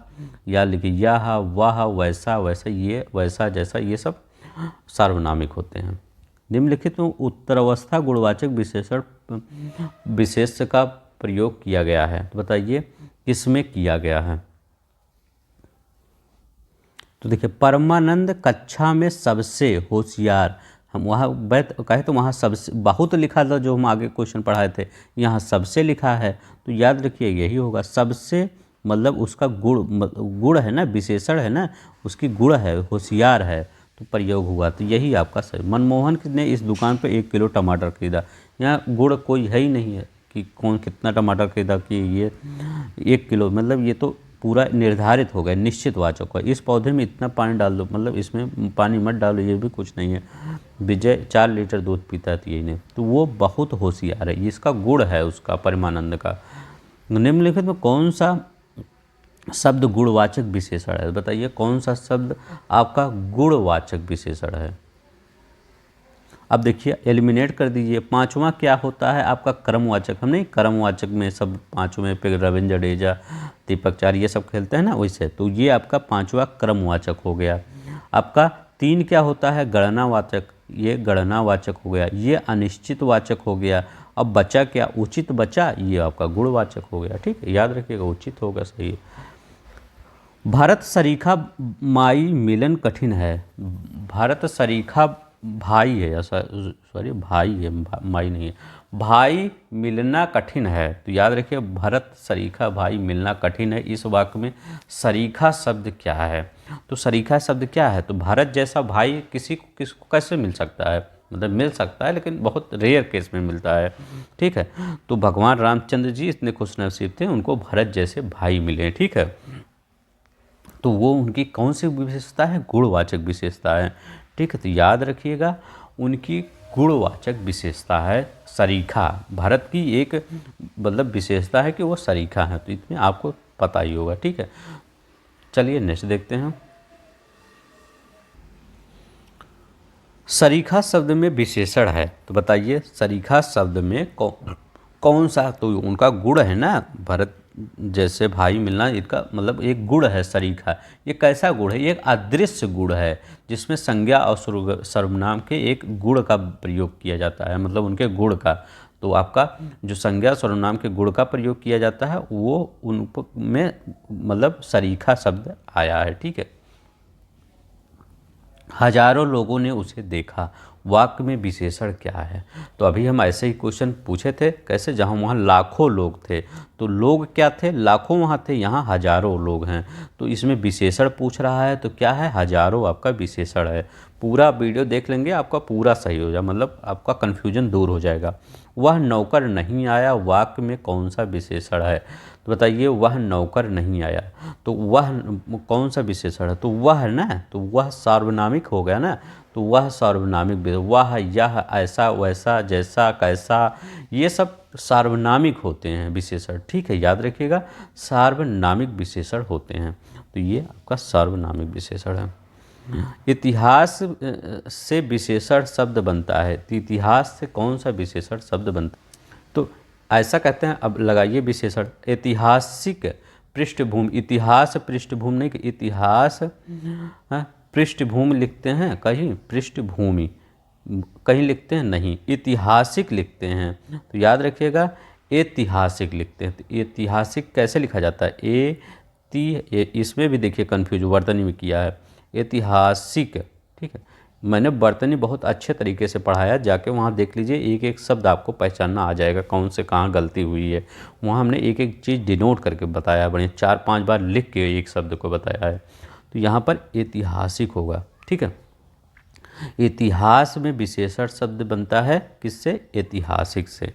या लिखिए यह वह, वैसा वैसा, ये वैसा जैसा, ये सब सार्वनामिक होते हैं। निम्नलिखित में उत्तरावस्था गुणवाचक विशेषण विशेष का प्रयोग किया गया है। तो बताइए किसमें किया गया है? तो देखिए परमानंद कक्षा में सबसे होशियार, हम वहाँ कहे तो वहाँ सबसे बहुत लिखा था जो हम आगे क्वेश्चन पढ़ाए थे, यहाँ सबसे लिखा है। तो याद रखिए यही होगा। सबसे मतलब उसका गुण है ना, विशेषण है ना, उसकी गुण है, होशियार है, तो प्रयोग हुआ। तो यही आपका सही। मनमोहन ने इस दुकान पर 1 किलो टमाटर खरीदा। यहाँ गुण कोई है ही नहीं है कि कौन कितना टमाटर खरीदा, कि ये 1 किलो, मतलब ये तो पूरा निर्धारित हो गया, निश्चित वाचक हुआ। इस पौधे में इतना पानी डाल दो, मतलब इसमें पानी मत डालो, ये भी कुछ नहीं है। विजय 4 लीटर दूध पीता था यही ने, तो वो बहुत होशियार है, इसका गुण है उसका परमानंद का। निम्नलिखित में कौन सा शब्द गुणवाचक विशेषण है? बताइए कौन सा शब्द आपका गुणवाचक विशेषण है। अब देखिए एलिमिनेट कर दीजिए। पांचवा क्या होता है आपका क्रमवाचक। हम नहीं क्रमवाचक में सब पांचवें पे रविंद्र जडेजा, दीपक चार ये सब खेलते हैं ना, वैसे तो ये आपका पांचवा क्रमवाचक हो गया। आपका 3 क्या होता है गणनावाचक, ये गणनावाचक हो गया। ये अनिश्चित वाचक हो गया। अब बचा क्या, उचित बचा, ये आपका गुणवाचक हो गया। ठीक है, याद रखिएगा, उचित होगा, सही है। भारत सरीखा माई मिलन कठिन है। भारत सरीखा भाई है, ऐसा सॉरी भाई है, माई नहीं है। भाई मिलना कठिन है, तो याद रखिए भरत सरीखा भाई मिलना कठिन है। इस वाक्य में सरीखा शब्द क्या है? तो सरीखा शब्द क्या है? तो भारत जैसा भाई किसको कैसे मिल सकता है? मतलब मिल सकता है लेकिन बहुत रेयर केस में मिलता है। ठीक है, तो भगवान रामचंद्र जी इतने खुशनसीब थे, उनको भरत जैसे भाई मिले। ठीक है, तो वो उनकी कौन सी विशेषता है? गुणवाचक विशेषता है। ठीक है, तो याद रखिएगा उनकी गुणवाचक विशेषता है सरीखा। भारत की एक मतलब विशेषता है कि वो सरीखा है, तो इसमें आपको पता ही होगा। ठीक है, चलिए नेक्स्ट देखते हैं। सरीखा शब्द में विशेषण है, तो बताइए सरीखा शब्द में कौन सा? तो उनका गुण है ना, भरत जैसे भाई मिलना, इसका मतलब एक गुण है सरीखा। ये कैसा गुण है? ये एक अदृश्य गुण है जिसमें संज्ञा और सर्वनाम के एक गुण का प्रयोग किया जाता है, मतलब उनके गुण का। तो आपका जो संज्ञा सर्वनाम के गुण का प्रयोग किया जाता है वो उन में मतलब सरीखा शब्द आया है। ठीक है, हजारों लोगों ने उसे देखा, वाक्य में विशेषण क्या है? तो अभी हम ऐसे ही क्वेश्चन पूछे थे, कैसे, जहाँ वहाँ लाखों लोग थे, तो लोग क्या थे? लाखों वहाँ थे, यहाँ हजारों लोग हैं, तो इसमें विशेषण पूछ रहा है, तो क्या है? हजारों आपका विशेषण है। पूरा वीडियो देख लेंगे आपका पूरा सही हो जाए, मतलब आपका कन्फ्यूजन दूर हो जाएगा। वह नौकर नहीं आया, वाक्य में कौन सा विशेषण है? तो बताइए वह नौकर नहीं आया, तो वह कौन सा विशेषण है? तो वह है ना, तो वह सार्वनामिक हो गया ना, तो वह सार्वनामिक, वह, यह, ऐसा, वैसा, जैसा, कैसा, ये सब सार्वनामिक होते हैं विशेषण। ठीक है, याद रखिएगा सार्वनामिक विशेषण होते हैं, तो ये आपका सार्वनामिक विशेषण है। इतिहास से विशेषण शब्द बनता है, तो इतिहास से कौन सा विशेषण शब्द बनता है? तो ऐसा कहते हैं, अब लगाइए विशेषण, ऐतिहासिक पृष्ठभूमि। इतिहास पृष्ठभूमि नहीं कि इतिहास पृष्ठभूमि लिखते हैं, कहीं पृष्ठभूमि कहीं लिखते हैं, नहीं, ऐतिहासिक लिखते हैं। तो याद रखिएगा ऐतिहासिक लिखते हैं। तो ऐतिहासिक कैसे लिखा जाता है? इसमें भी देखिए कन्फ्यूज वर्तनी में किया है, ऐतिहासिक। ठीक है, मैंने वर्तनी बहुत अच्छे तरीके से पढ़ाया, जाके वहाँ देख लीजिए, एक एक शब्द आपको पहचानना आ जाएगा कौन से कहाँ गलती हुई है। वहाँ हमने एक एक चीज़ डिनोट करके बताया है, बढ़िया 4-5 बार लिख के एक शब्द को बताया है। तो यहाँ पर ऐतिहासिक होगा। ठीक है, इतिहास में विशेषण शब्द बनता है किससे? ऐतिहासिक से।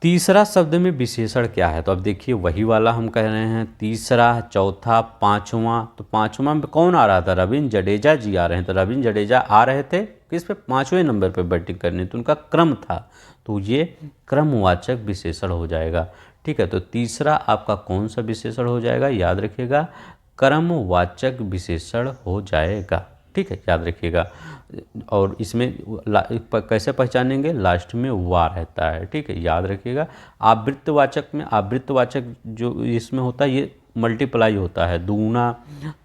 तीसरा शब्द में विशेषण क्या है? तो अब देखिए वही वाला हम कह रहे हैं, तीसरा, चौथा, पांचवा। तो पांचवा में कौन आ रहा था? रविंद्र जडेजा जी आ रहे हैं, तो रविंद्र जडेजा आ रहे थे किस पे? 5वें नंबर पे बैटिंग करनी, तो उनका क्रम था, तो ये क्रमवाचक विशेषण हो जाएगा। ठीक है, तो तीसरा आपका कौन सा विशेषण हो जाएगा? याद रखिएगा क्रमवाचक विशेषण हो जाएगा। ठीक है, याद रखिएगा। और इसमें कैसे पहचानेंगे? लास्ट में वा रहता है। ठीक है, याद रखिएगा। आवृत्तवाचक में, आवृत्तवाचक जो इसमें होता है ये मल्टीप्लाई होता है, दुगुना,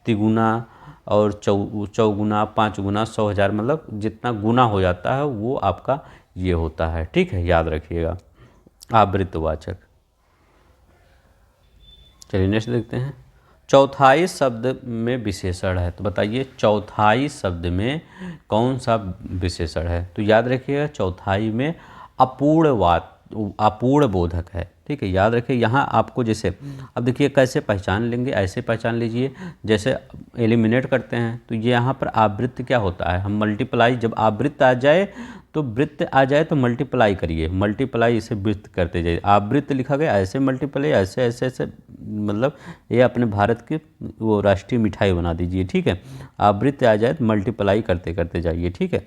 तिगुना और चौगुना, 5 गुना, 100,000, मतलब जितना गुना हो जाता है वो आपका ये होता है। ठीक है, याद रखिएगा आवृत्तवाचक। चलिए नेक्स्ट देखते हैं। चौथाई शब्द में विशेषण है, तो बताइए चौथाई शब्द में कौन सा विशेषण है? तो याद रखिएगा चौथाई में अपूर्ण बोधक है। ठीक है, याद रखिए यहाँ आपको जैसे, अब देखिए कैसे पहचान लेंगे, ऐसे पहचान लीजिए जैसे एलिमिनेट करते हैं, तो ये यहाँ पर आवृत्त क्या होता है? हम मल्टीप्लाई, जब आवृत्त आ जाए तो वृत्त आ जाए तो मल्टीप्लाई करिए, मल्टीप्लाई इसे वृत्त करते जाइए। आवृत्त लिखा गया ऐसे मल्टीप्लाई, ऐसे ऐसे ऐसे, मतलब ये अपने भारत की वो राष्ट्रीय मिठाई बना दीजिए, ठीक है। आवृत्त आ जाए तो मल्टीप्लाई करते करते जाइए, ठीक है।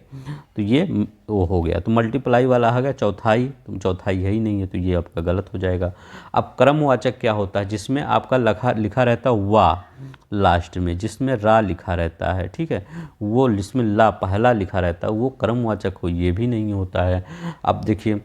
तो ये वो हो गया, तो मल्टीप्लाई वाला आ गया चौथाई, तो चौथाई है ही नहीं है, तो ये आपका गलत हो जाएगा। अब क्रमवाचक क्या होता है, जिसमें आपका लिखा रहता है वा लास्ट में, जिसमें रा लिखा रहता है, ठीक है, वो जिसमें ला पहला लिखा रहता है वो क्रमवाचक हो, ये भी नहीं होता है। अब देखिए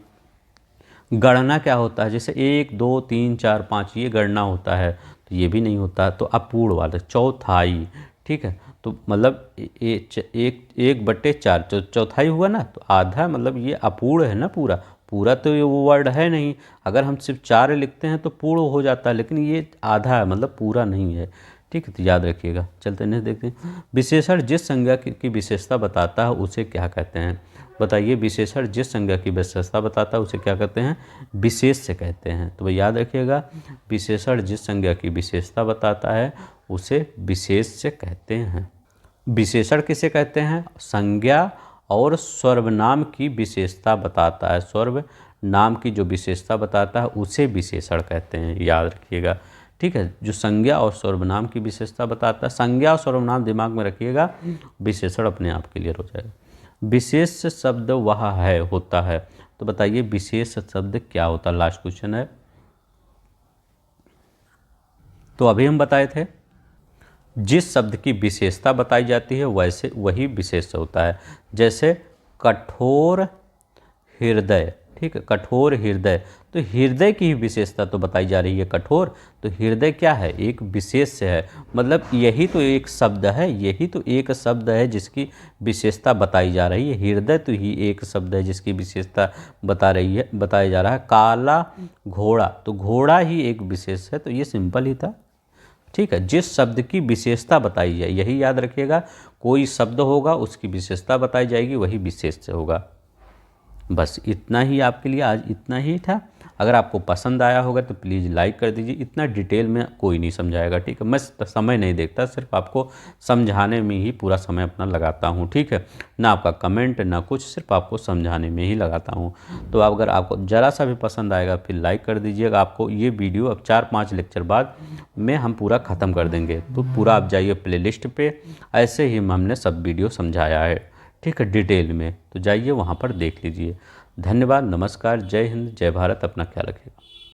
गणना क्या होता है, जैसे 1 2 3 4 5 ये गणना होता है, तो ये भी नहीं होता। तो अपूर्ण वाला चौथाई, ठीक है, तो मतलब 1/4 चौथाई हुआ ना, तो आधा, मतलब ये अपूर्ण है ना, पूरा पूरा तो ये वो वर्ड है नहीं। अगर हम सिर्फ 4 लिखते हैं तो पूर्ण हो जाता है, लेकिन ये आधा है, मतलब पूरा नहीं है, ठीक है। तो याद रखिएगा। चलते नहीं देखते हैं। विशेषण जिस संज्ञा की विशेषता बताता है उसे क्या कहते हैं, बताइए। विशेषण जिस संज्ञा की विशेषता बताता है उसे क्या कहते हैं, विशेष से कहते हैं। तो भाई याद रखिएगा, विशेषण जिस संज्ञा की विशेषता बताता है उसे विशेष से कहते हैं। विशेषण किसे कहते हैं, संज्ञा और सर्वनाम की विशेषता बताता है, सर्वनाम की जो विशेषता बताता है उसे विशेषण कहते हैं, याद रखिएगा, ठीक है। जो संज्ञा और सर्वनाम की विशेषता बताता है, संज्ञा और सर्वनाम दिमाग में रखिएगा, विशेषण अपने आप क्लियर हो जाएगा। विशेष शब्द वह है होता है, तो बताइए विशेष शब्द क्या होता है, लास्ट क्वेश्चन है। तो अभी हम बताए थे जिस शब्द की विशेषता बताई जाती है वैसे वही विशेष होता है। जैसे कठोर हृदय, ठीक है, कठोर हृदय, तो हृदय की ही विशेषता तो बताई जा रही है कठोर, तो हृदय क्या है, एक विशेष है, मतलब यही तो एक शब्द है, यही तो एक शब्द है जिसकी विशेषता बताई जा रही है। हृदय तो ही एक शब्द है जिसकी विशेषता बताया जा रहा है। काला घोड़ा, तो घोड़ा ही एक विशेष है, तो ये सिंपल ही था, ठीक है। जिस शब्द की विशेषता बताई जाए, यही याद रखिएगा, कोई शब्द होगा उसकी विशेषता बताई जाएगी, वही विशेष से होगा। बस इतना ही आपके लिए आज इतना ही था। अगर आपको पसंद आया होगा तो प्लीज़ लाइक कर दीजिए। इतना डिटेल में कोई नहीं समझाएगा, ठीक है। मैं समय नहीं देखता, सिर्फ आपको समझाने में ही पूरा समय अपना लगाता हूँ, ठीक है। ना आपका कमेंट ना कुछ, सिर्फ आपको समझाने में ही लगाता हूँ। तो अगर आपको ज़रा सा भी पसंद आएगा फिर लाइक कर दीजिएगा। आपको ये वीडियो अब 4-5 लेक्चर बाद में हम पूरा ख़त्म कर देंगे, तो पूरा आप जाइए प्लेलिस्ट पे, ऐसे ही हमने सब वीडियो समझाया है, ठीक है, डिटेल में, तो जाइए वहाँ पर देख लीजिए। धन्यवाद, नमस्कार, जय हिंद, जय भारत, अपना ख्याल रखिएगा।